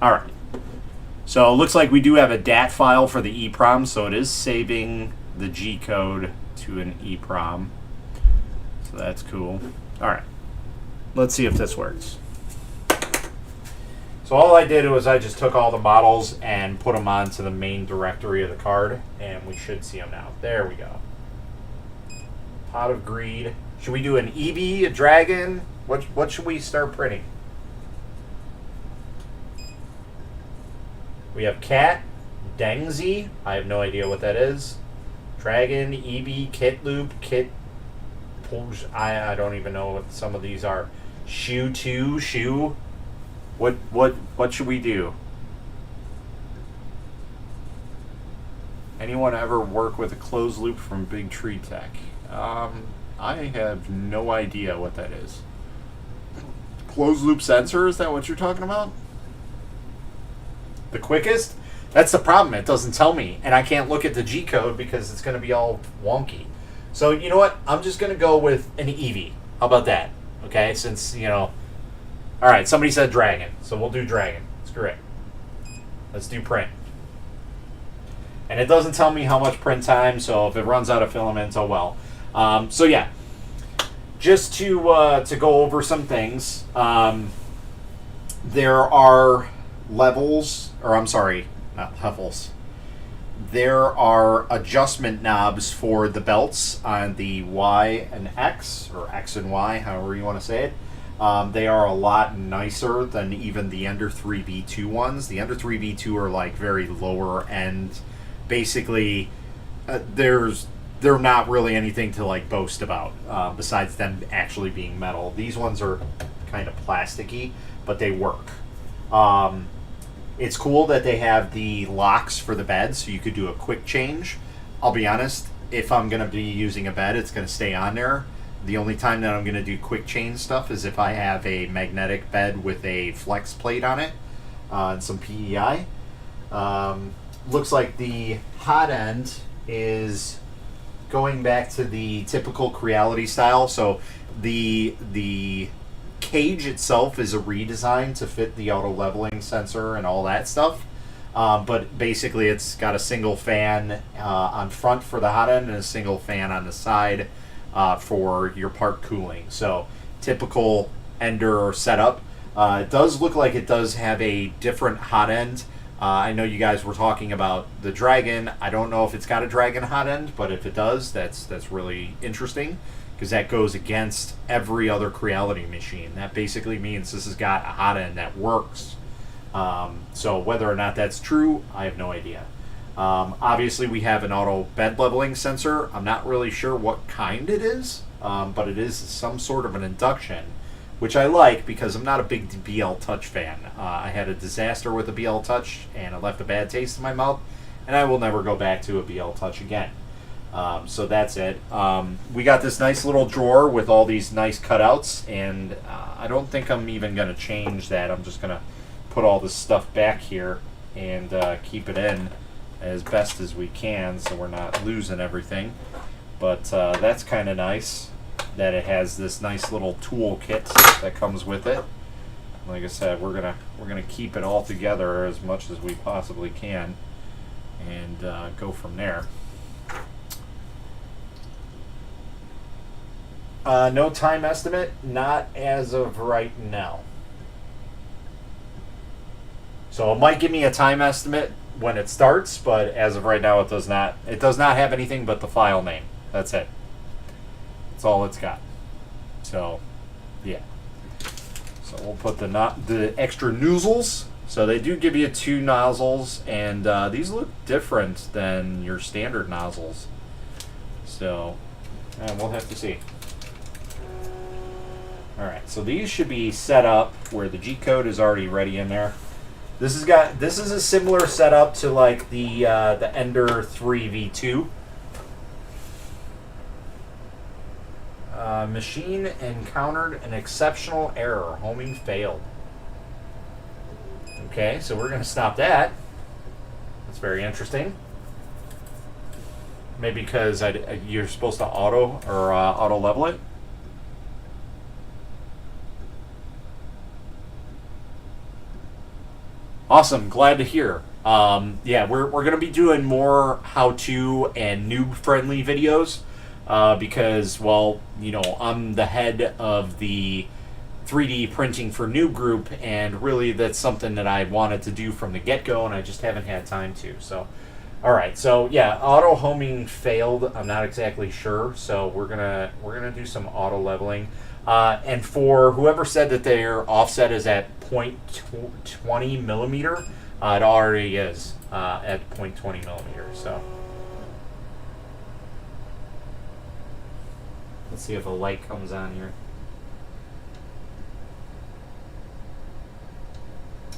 All right. So it looks like we do have a DAT file for the EEPROM, so it is saving the G code to an EEPROM. So that's cool. All right. Let's see if this works. So all I did was I just took all the models and put them onto the main directory of the card, and we should see them now. There we go. Pot of Greed. Should we do an Eevee, a dragon? What should we start printing? We have Cat, Dengzi. I have no idea what that is. Dragon, Eevee, Kitloop, Kit. I don't even know what some of these are. Shoe 2, Shoe. What should we do? Anyone ever work with a closed loop from Big Tree Tech? I have no idea what that is. Closed loop sensor, is that what you're talking about? The quickest? That's the problem, it doesn't tell me. And I can't look at the G code because it's going to be all wonky. So, you know what? I'm just going to go with an Eevee. How about that? Okay, since, you know... Alright, somebody said dragon, so we'll do dragon. Screw it. Let's do print. And it doesn't tell me how much print time, so if it runs out of filaments, oh well. So yeah, just to go over some things, there are levels, or I'm sorry, not levels. There are adjustment knobs for the belts on the Y and X, or X and Y, however you want to say it. They are a lot nicer than even the Ender 3v2 ones. The Ender 3v2 are like very lower end. Basically, they're not really anything to like boast about besides them actually being metal. These ones are kind of plasticky, but they work. It's cool that they have the locks for the bed, so you could do a quick change. I'll be honest, if I'm going to be using a bed, it's going to stay on there. The only time that I'm going to do quick change stuff is if I have a magnetic bed with a flex plate on it and some PEI. Looks like the hot end is going back to the typical Creality style. So the cage itself is a redesign to fit the auto leveling sensor and all that stuff. But basically it's got a single fan on front for the hot end and a single fan on the side for your part cooling. So typical Ender setup. It does look like it does have a different hot end. I know you guys were talking about the dragon. I don't know if it's got a dragon hot end, but if it does, that's really interesting because that goes against every other Creality machine. That basically means this has got a hot end that works. So whether or not that's true, I have no idea. Obviously, we have an auto bed leveling sensor. I'm not really sure what kind it is, but it is some sort of an induction, which I like because I'm not a big BL Touch fan. I had a disaster with a BL Touch, and it left a bad taste in my mouth, and I will never go back to a BL Touch again. So that's it. We got this nice little drawer with all these nice cutouts, and I don't think I'm even going to change that. I'm just going to put all this stuff back here and keep it in as best as we can so we're not losing everything. But that's kind of nice that it has this nice little tool kit that comes with it. Like I said, we're gonna keep it all together as much as we possibly can and go from there. No time estimate, not as of right now. So it might give me a time estimate when it starts, but as of right now it does not. It does not have anything but the file name. That's it. That's all it's got. So, yeah. So we'll put the extra nozzles. So they do give you 2 nozzles, and these look different than your standard nozzles. So, we'll have to see. All right, so these should be set up where the G code is already ready in there. This is a similar setup to like the Ender 3 V2. Machine encountered an exceptional error. Homing failed. Okay, so we're going to stop that. That's very interesting. Maybe because you're supposed to auto level it. Awesome, glad to hear. Yeah, we're going to be doing more how-to and noob-friendly videos because, well, you know, I'm the head of the 3D printing for noob group, and really that's something that I wanted to do from the get-go, and I just haven't had time to. So, all right, so yeah, auto homing failed. I'm not exactly sure, so we're gonna do some auto leveling. And for whoever said that their offset is at 0.20 millimeter, it already is at 0.20 millimeter. So let's see if a light comes on here.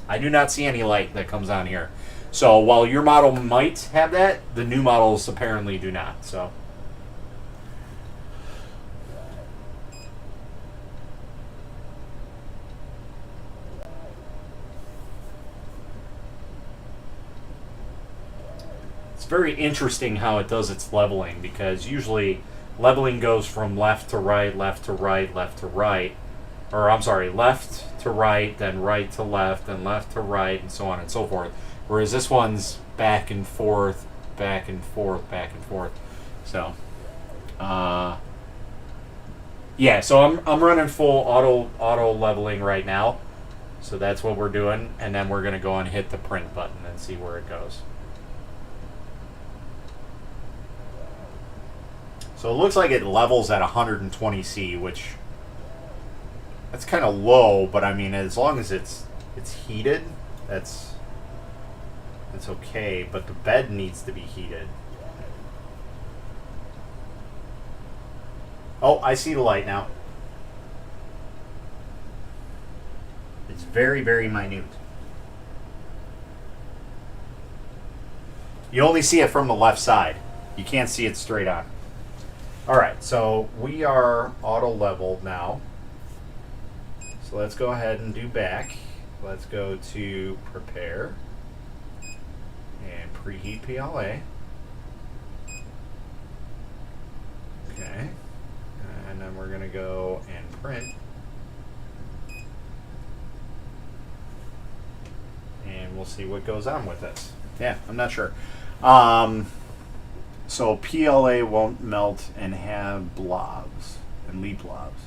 I do not see any light that comes on here. So while your model might have that, the new models apparently do not. So. It's very interesting how it does its leveling, because usually leveling goes from left to right, left to right, left to right. Or I'm sorry, left to right, then right to left, then left to right, and so on and so forth. Whereas this one's back and forth, back and forth, back and forth. So, yeah. So I'm running full auto leveling right now. So that's what we're doing, and then we're gonna go and hit the print button and see where it goes. So it looks like it levels at 120C, which that's kind of low, but I mean, as long as it's heated, that's okay. But the bed needs to be heated. Oh, I see the light now. It's very, very minute. You only see it from the left side. You can't see it straight on. All right, so we are auto leveled now. So let's go ahead and do back. Let's go to prepare and preheat PLA. Okay, and then we're gonna go and print. And we'll see what goes on with this. Yeah, I'm not sure. So PLA won't melt and have blobs and leave blobs.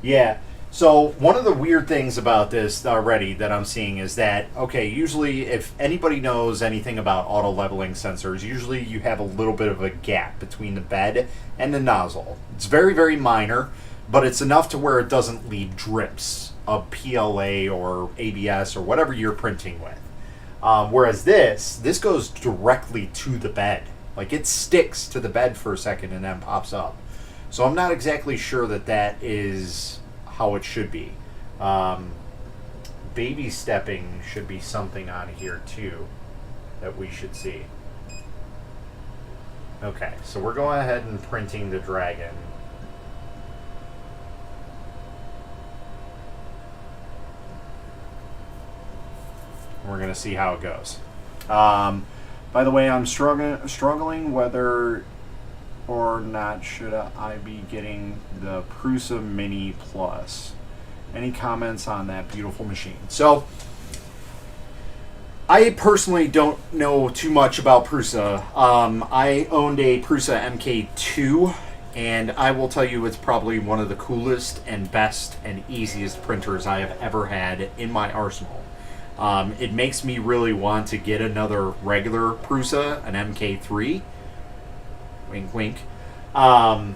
Yeah. So one of the weird things about this already that I'm seeing is that, okay, usually if anybody knows anything about auto leveling sensors, usually you have a little bit of a gap between the bed and the nozzle. It's very, very minor, but it's enough to where it doesn't leave drips of PLA or ABS or whatever you're printing with. Whereas this goes directly to the bed. Like, it sticks to the bed for a second and then pops up. So I'm not exactly sure that that is how it should be. Baby stepping should be something on here too that we should see. Okay, so we're going ahead and printing the dragon. We're going to see how it goes. By the way, I'm struggling whether or not should I be getting the Prusa Mini Plus. Any comments on that beautiful machine? So, I personally don't know too much about Prusa. I owned a Prusa MK2, and I will tell you it's probably one of the coolest and best and easiest printers I have ever had in my arsenal. It makes me really want to get another regular Prusa, an MK3. Wink, wink. Yeah,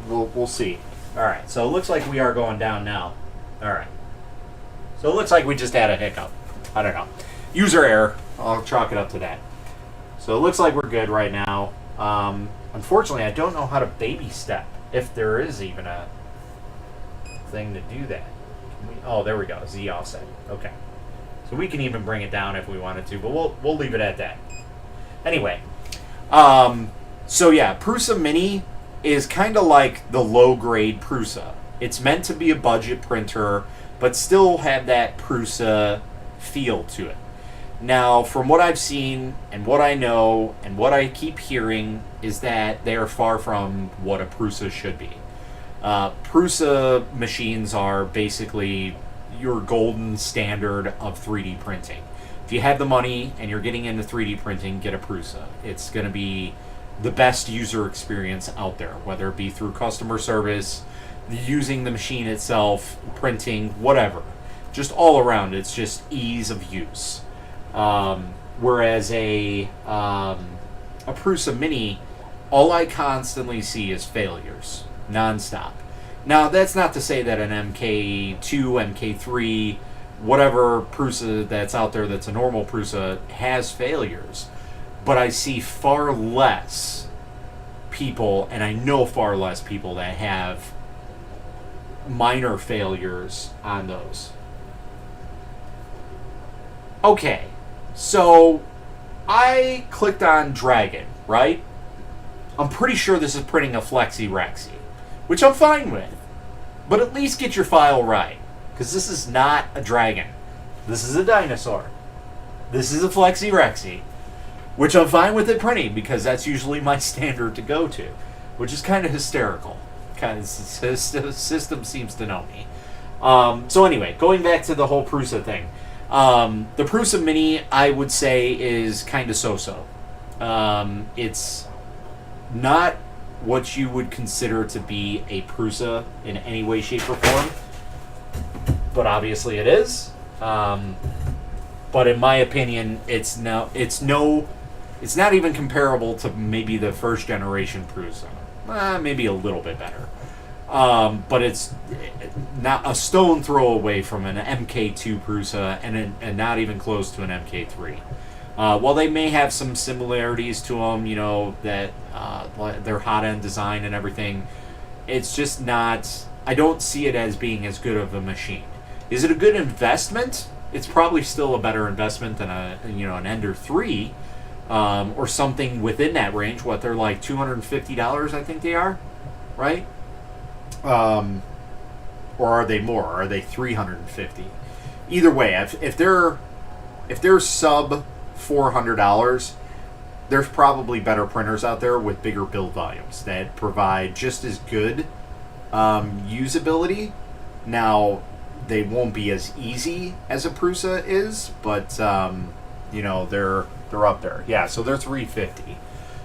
we'll see. All right, so it looks like we are going down now. All right. So it looks like we just had a hiccup. I don't know. User error. I'll chalk it up to that. So it looks like we're good right now. Unfortunately, I don't know how to baby step, if there is even a thing to do that. Oh, there we go. Z offset. Okay. So we can even bring it down if we wanted to, but we'll leave it at that. Anyway, so yeah, Prusa Mini is kind of like the low-grade Prusa. It's meant to be a budget printer, but still have that Prusa feel to it. Now, from what I've seen and what I know and what I keep hearing is that they are far from what a Prusa should be. Prusa machines are basically your golden standard of 3D printing. If you have the money and you're getting into 3D printing, get a Prusa. It's going to be the best user experience out there, whether it be through customer service, using the machine itself, printing, whatever. Just all around, it's just ease of use. Whereas a Prusa Mini, all I constantly see is failures, nonstop. Now, that's not to say that an MK2, MK3, whatever Prusa that's out there that's a normal Prusa has failures. But I see far less people, and I know far less people that have minor failures on those. Okay, so I clicked on Dragon, right? I'm pretty sure this is printing a Flexi Rexi, which I'm fine with. But at least get your file right, because this is not a dragon. This is a dinosaur. This is a Flexi Rexi, which I'm fine with it printing, because that's usually my standard to go to, which is kind of hysterical. Kind of the system seems to know me. So anyway, going back to the whole Prusa thing. The Prusa Mini, I would say, is kind of so-so. It's not what you would consider to be a Prusa in any way, shape, or form, but obviously it is. But in my opinion, it's not even comparable to maybe the first generation Prusa. Maybe a little bit better. But it's not a stone throw away from an MK2 Prusa and not even close to an MK3. While they may have some similarities to them, that their hot-end design and everything, it's just not... I don't see it as being as good of a machine. Is it a good investment? It's probably still a better investment than an Ender 3, or something within that range. What, they're like $250, I think they are, right? Or are they more? Are they $350? Either way, if they're sub $400, there's probably better printers out there with bigger build volumes that provide just as good usability. Now, they won't be as easy as a Prusa is, but they're up there. Yeah, so they're $350.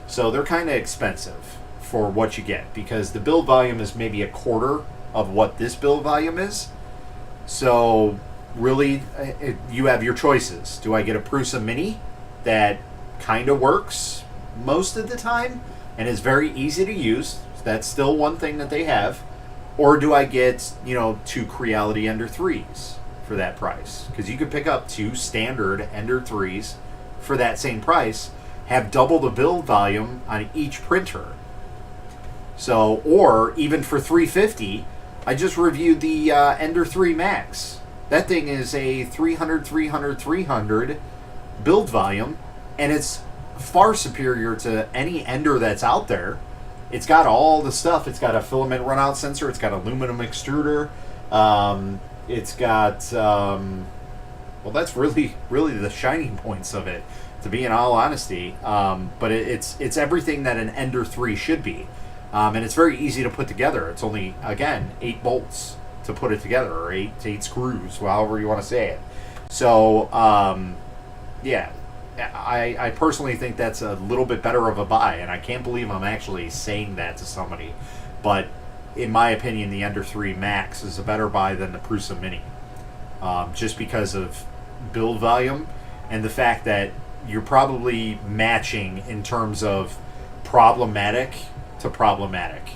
So they're kind of expensive for what you get, because the build volume is maybe a quarter of what this build volume is. So really, you have your choices. Do I get a Prusa Mini that kind of works most of the time and is very easy to use? That's still one thing that they have. Or do I get, two Creality Ender 3s for that price? Because you could pick up two standard Ender 3s for that same price, have double the build volume on each printer. So, or even for $350, I just reviewed the Ender 3 Max. That thing is a 300, 300, 300 build volume, and it's far superior to any Ender that's out there. It's got all the stuff. It's got a filament runout sensor. It's got aluminum extruder. It's got, that's really the shining points of it, to be in all honesty. But it's everything that an Ender 3 should be. And it's very easy to put together. It's only, again, 8 bolts to put it together, or 8 screws, however you want to say it. So, yeah, I personally think that's a little bit better of a buy, and I can't believe I'm actually saying that to somebody. But in my opinion, the Ender 3 Max is a better buy than the Prusa Mini, just because of build volume and the fact that you're probably matching in terms of problematic to problematic.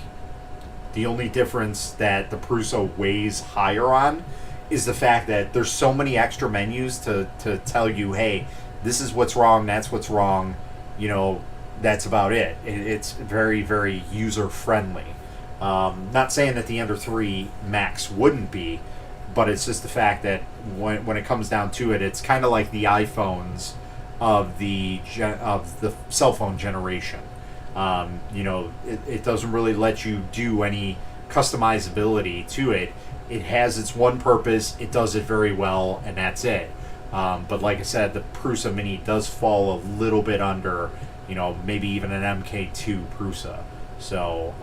The only difference that the Prusa weighs higher on is the fact that there's so many extra menus to tell you, hey, this is what's wrong, that's what's wrong, that's about it. It's very, very user-friendly. Not saying that the Ender 3 Max wouldn't be, but it's just the fact that when it comes down to it, it's kind of like the iPhones of the cell phone generation. It doesn't really let you do any customizability to it. It has its one purpose, it does it very well, and that's it. But like I said, the Prusa Mini does fall a little bit under, maybe even an MK2 Prusa. So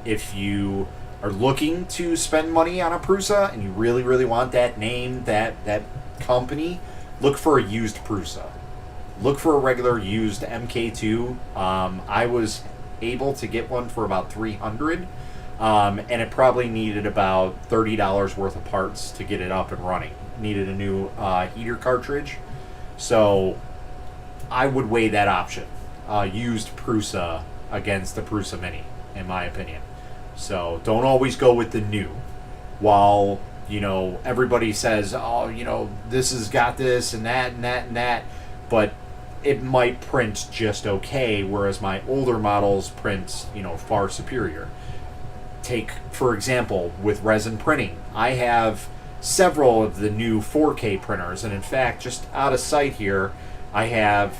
if you are looking to spend money on a Prusa and you really, really want that name, that company, look for a used Prusa. Look for a regular used MK2. I was able to get one for about $300, and it probably needed about $30 worth of parts to get it up and running. Needed a new heater cartridge, so I would weigh that option, used Prusa against the Prusa Mini, in my opinion. So don't always go with the new. While everybody says, oh, this has got this and that and that and that, but it might print just okay, whereas my older models print, far superior. Take, for example, with resin printing. I have several of the new 4K printers, and in fact, just out of sight here, I have,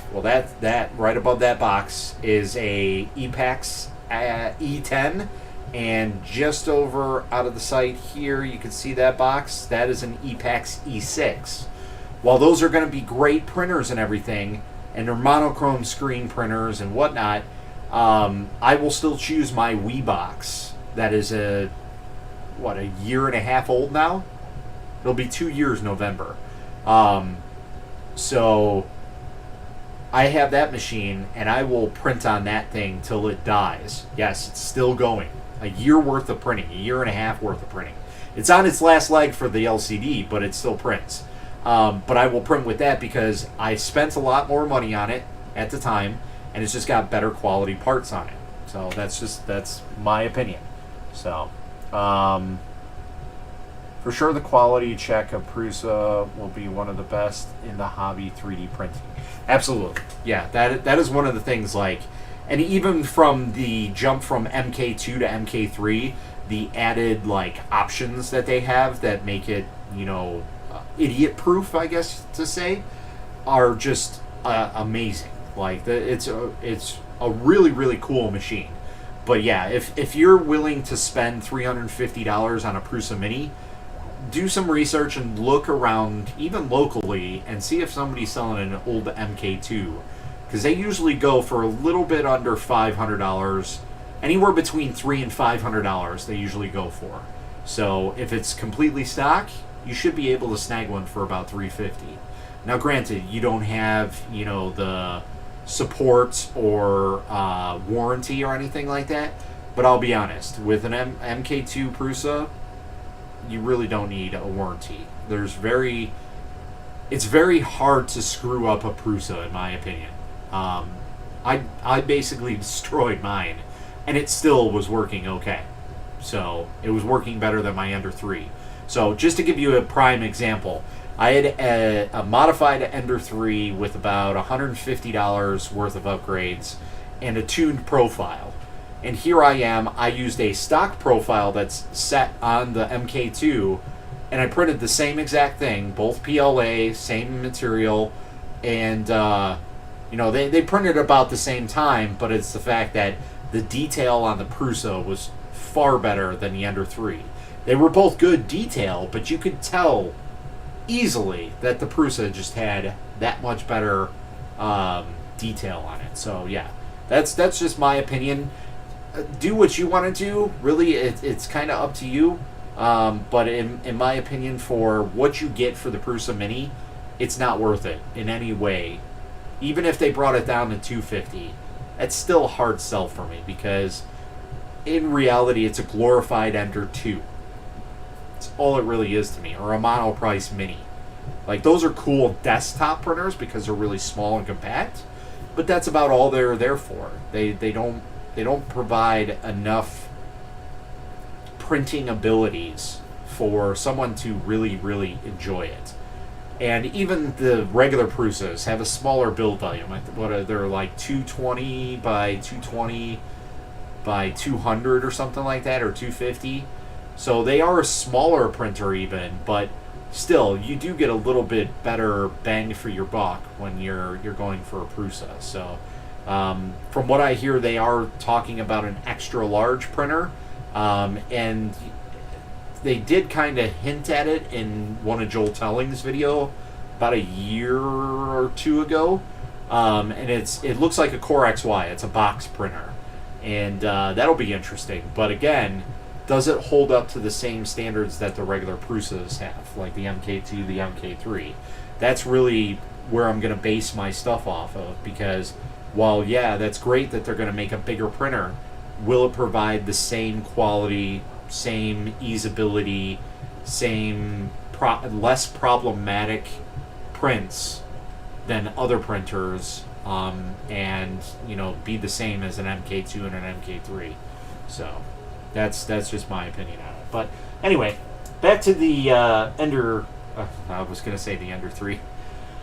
that right above that box is a Epax E10, and just over out of the sight here, you can see that box, that is an Epax E6. While those are going to be great printers and everything, and they're monochrome screen printers and whatnot, I will still choose my WeBox. That is a year and a half old now? It'll be 2 years November. So I have that machine, and I will print on that thing till it dies. Yes, it's still going. A year worth of printing, a year and a half worth of printing. It's on its last leg for the LCD, but it still prints. But I will print with that because I spent a lot more money on it at the time, and it's just got better quality parts on it. So that's my opinion. So, for sure the quality check of Prusa will be one of the best in the hobby 3D printing. Absolutely. Yeah, that is one of the things, and even from the jump from MK2 to MK3, the added, options that they have that make it, idiot proof, I guess to say, are just amazing. It's a really, really cool machine. But yeah, if you're willing to spend $350 on a Prusa Mini, do some research and look around, even locally, and see if somebody's selling an old MK2, because they usually go for a little bit under $500. Anywhere between $300 and $500 they usually go for. So if it's completely stock, you should be able to snag one for about $350. Now granted, you don't have the support or warranty or anything like that, but I'll be honest, with an MK2 Prusa, you really don't need a warranty. It's very hard to screw up a Prusa, in my opinion. I basically destroyed mine, and it still was working okay. So it was working better than my Ender 3. So just to give you a prime example, I had a modified Ender 3 with about $150 worth of upgrades and a tuned profile. And here I am, I used a stock profile that's set on the MK2, and I printed the same exact thing, both PLA, same material, and they printed about the same time, but it's the fact that the detail on the Prusa was far better than the Ender 3. They were both good detail, but you could tell easily that the Prusa just had that much better detail on it. So yeah, that's just my opinion. Do what you want to do. Really, it's kind of up to you. But in my opinion, for what you get for the Prusa Mini, it's not worth it in any way. Even if they brought it down to $250, that's still a hard sell for me, because in reality, it's a glorified Ender 2. It's all it really is to me, or a mono-price Mini. Those are cool desktop printers because they're really small and compact, but that's about all they're there for. They don't provide enough printing abilities for someone to really, really enjoy it. And even the regular Prusas have a smaller build volume. They're 220 by 220. by 200 or something like that, or 250. So they are a smaller printer even, but still, you do get a little bit better bang for your buck when you're going for a Prusa. So from what I hear, they are talking about an extra large printer, and they did kind of hint at it in one of Joel Telling's video about a year or two ago, and it looks like a Core XY. It's a box printer, and that'll be interesting. But again, does it hold up to the same standards that the regular Prusas have, like the MK2, the MK3? That's really where I'm going to base my stuff off of, because while, yeah, that's great that they're going to make a bigger printer, will it provide the same quality, same easeability, same less problematic prints than other printers, and, you know, be the same as an MK2 and an MK3? So that's just my opinion on it. But anyway, back to the Ender. I was going to say the Ender 3.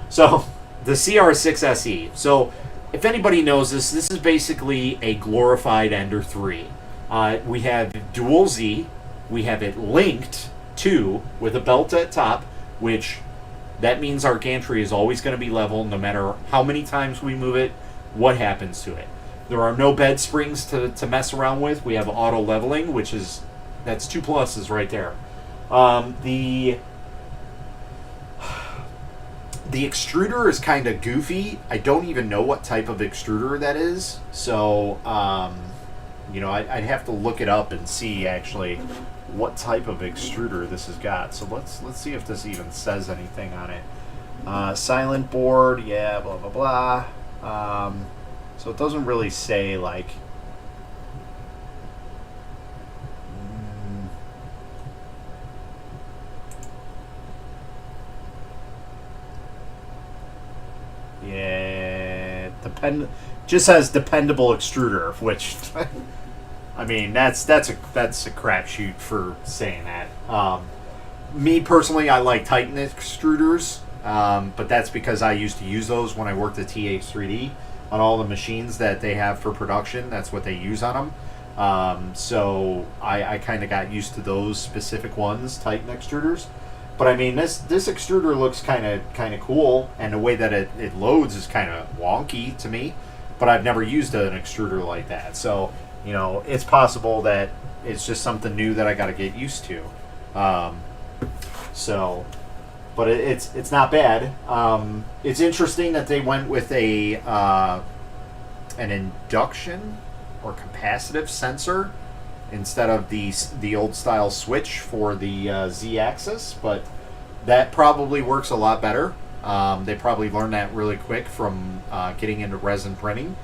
So the CR-6se. So if anybody knows this, this is basically a glorified Ender 3. We have dual Z. We have it linked to with a belt at top, which that means our gantry is always going to be level no matter how many times we move it, what happens to it. There are no bed springs to mess around with. We have auto leveling, which is, that's 2 pluses right there. The extruder is kind of goofy. I don't even know what type of extruder that is. So, you know, I'd have to look it up and see actually what type of extruder this has got. So let's see if this even says anything on it. Silent board, yeah, blah, blah, blah. So it doesn't really say, like, yeah, just says dependable extruder, which I mean that's a crapshoot for saying that. Me personally, I like Titan extruders, but that's because I used to use those when I worked at TH3D on all the machines that they have for production. That's what they use on them. So I kind of got used to those specific ones, Titan extruders. But I mean, this extruder looks kind of cool, and the way that it loads is kind of wonky to me. But I've never used an extruder like that, so you know, it's possible that it's just something new that I got to get used to. So, but it's not bad. It's interesting that they went with an induction or capacitive sensor instead of the old style switch for the Z-axis, but that probably works a lot better. They probably learned that really quick from getting into resin printing,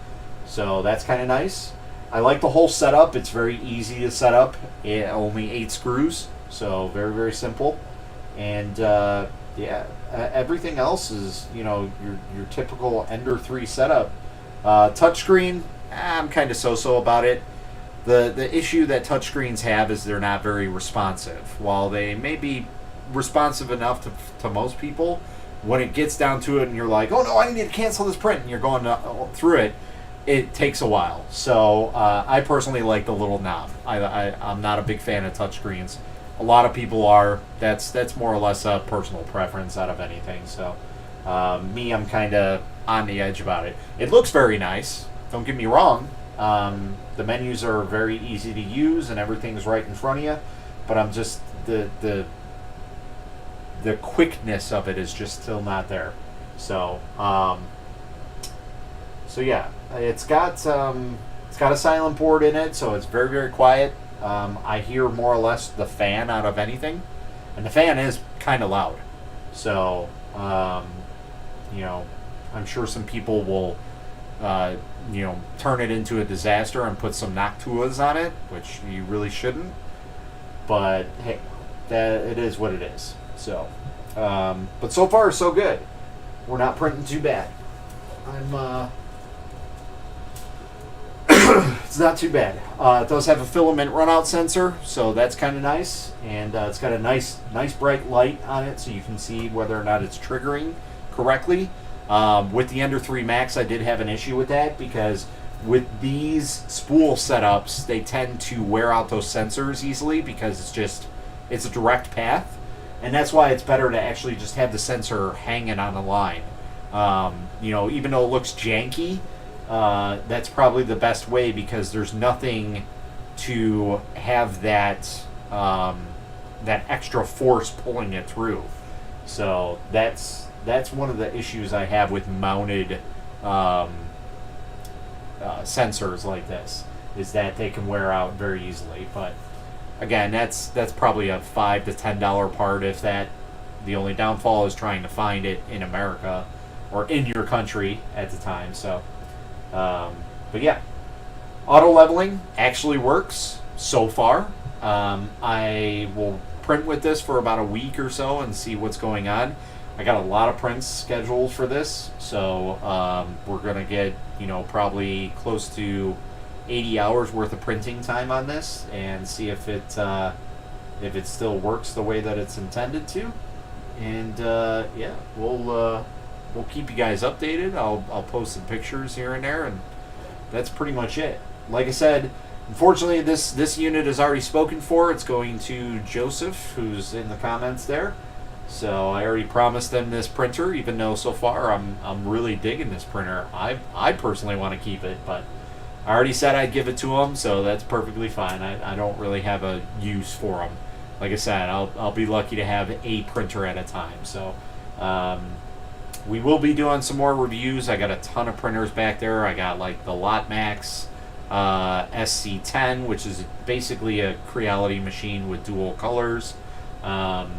so that's kind of nice. I like the whole setup. It's very easy to set up. Only 8 screws, so very, very simple. And yeah, everything else is, you know, your typical Ender 3 setup. Touchscreen, I'm kind of so-so about it. The issue that touchscreens have is they're not very responsive. While they may be responsive enough to most people, when it gets down to it and you're like, oh no, I need to cancel this print, and you're going through it, it takes a while. So I personally like the little knob. I'm not a big fan of touchscreens. A lot of people are. That's more or less a personal preference out of anything. So me, I'm kind of on the edge about it. It looks very nice. Don't get me wrong. The menus are very easy to use and everything's right in front of you, but I'm just the quickness of it is just still not there. So so yeah, it's got a silent board in it, so it's very, very quiet. I hear more or less the fan out of anything, and the fan is kind of loud. So you know, I'm sure some people will you know, turn it into a disaster and put some Noctuas on it, which you really shouldn't. But hey, it is what it is. So, but so far so good. We're not printing too bad. It's not too bad. It does have a filament runout sensor, so that's kind of nice, and it's got a nice bright light on it, so you can see whether or not it's triggering correctly. With the Ender 3 Max, I did have an issue with that because with these spool setups, they tend to wear out those sensors easily because it's a direct path, and that's why it's better to actually just have the sensor hanging on the line. Even though it looks janky, that's probably the best way because there's nothing to have that extra force pulling it through. So that's one of the issues I have with mounted sensors like this, is that they can wear out very easily. But again, that's probably a $5 to $10 part, if that. The only downfall is trying to find it in America or in your country at the time. So, but yeah, auto leveling actually works so far. I will print with this for about a week or so and see what's going on. I got a lot of prints scheduled for this, so we're gonna get probably close to 80 hours worth of printing time on this, and see if it still works the way that it's intended to. And yeah, we'll keep you guys updated. I'll post some pictures here and there, and that's pretty much it. Like I said, unfortunately, this unit is already spoken for. It's going to Joseph, who's in the comments there. So I already promised them this printer, even though so far I'm really digging this printer. I personally want to keep it, but I already said I'd give it to them, so that's perfectly fine. I don't really have a use for them. Like I said, I'll be lucky to have a printer at a time. So we will be doing some more reviews. I got a ton of printers back there. I got like the Lotmax SC10, which is basically a Creality machine with dual colors. And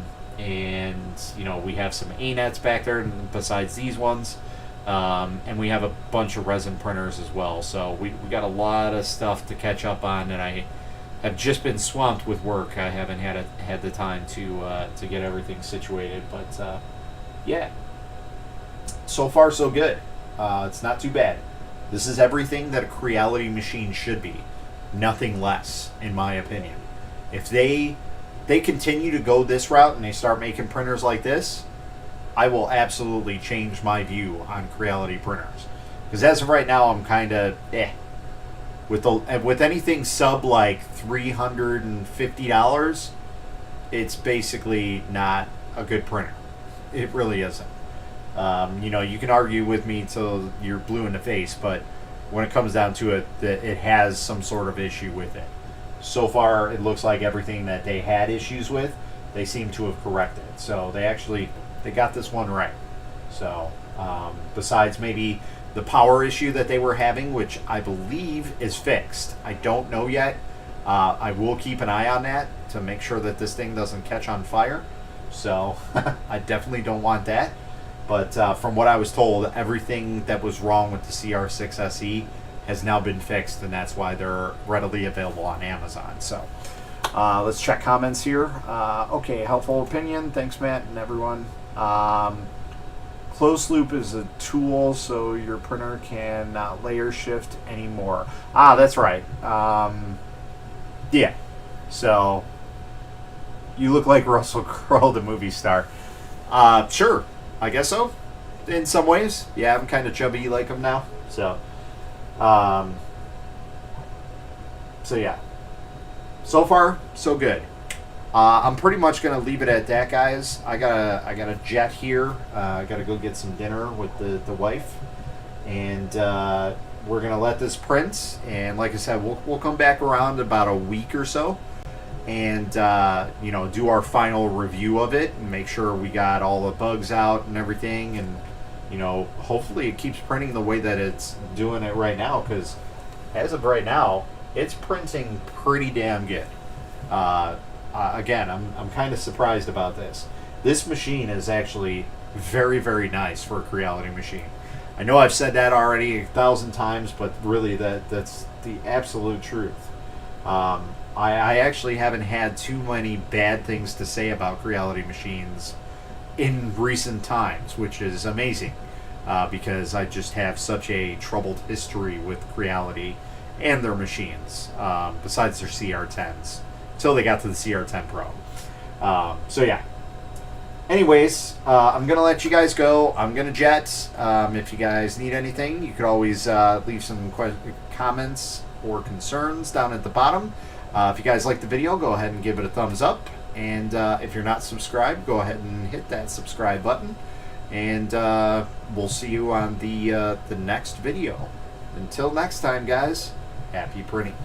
we have some ANETs back there besides these ones, and we have a bunch of resin printers as well. So we got a lot of stuff to catch up on, and I have just been swamped with work. I haven't had the time to get everything situated, but yeah, so far so good. It's not too bad. This is everything that a Creality machine should be, nothing less, in my opinion. If they continue to go this route and they start making printers like this, I will absolutely change my view on Creality printers. Because as of right now, I'm kind of with anything sub like $350. It's basically not a good printer. It really isn't. You can argue with me till you're blue in the face, but when it comes down to it, it has some sort of issue with it. So far, it looks like everything that they had issues with, they seem to have corrected. So they got this one right. So besides maybe the power issue that they were having, which I believe is fixed. I don't know yet. I will keep an eye on that to make sure that this thing doesn't catch on fire. So I definitely don't want that. But from what I was told, everything that was wrong with the CR-6se has now been fixed, and that's why they're readily available on Amazon. So let's check comments here. Okay, helpful opinion. Thanks, Matt and everyone. Closed loop is a tool, so your printer can not layer shift anymore. That's right. Yeah. So you look like Russell Crowe, the movie star. Sure, I guess so. In some ways, yeah, I'm kind of chubby like him now. So yeah. So far, so good. I'm pretty much gonna leave it at that, guys. I got a jet here. I gotta go get some dinner with the wife, and we're gonna let this print. And like I said, we'll come back around about a week or so, and do our final review of it and make sure we got all the bugs out and everything, and hopefully it keeps printing the way that it's doing it right now, because as of right now, it's printing pretty damn good. Again, I'm kind of surprised about this. This machine is actually very, very nice for a Creality machine. I know I've said that already 1,000 times, but really that's the absolute truth. I actually haven't had too many bad things to say about Creality machines in recent times, which is amazing, because I just have such a troubled history with Creality and their machines, besides their CR10s, until they got to the CR10 Pro. So yeah, Anyways, I'm going to let you guys go. I'm going to jet. If you guys need anything, you could always leave some comments or concerns down at the bottom. If you guys like the video, go ahead and give it a thumbs up. And if you're not subscribed, go ahead and hit that subscribe button. And we'll see you on the next video. Until next time, guys, happy printing.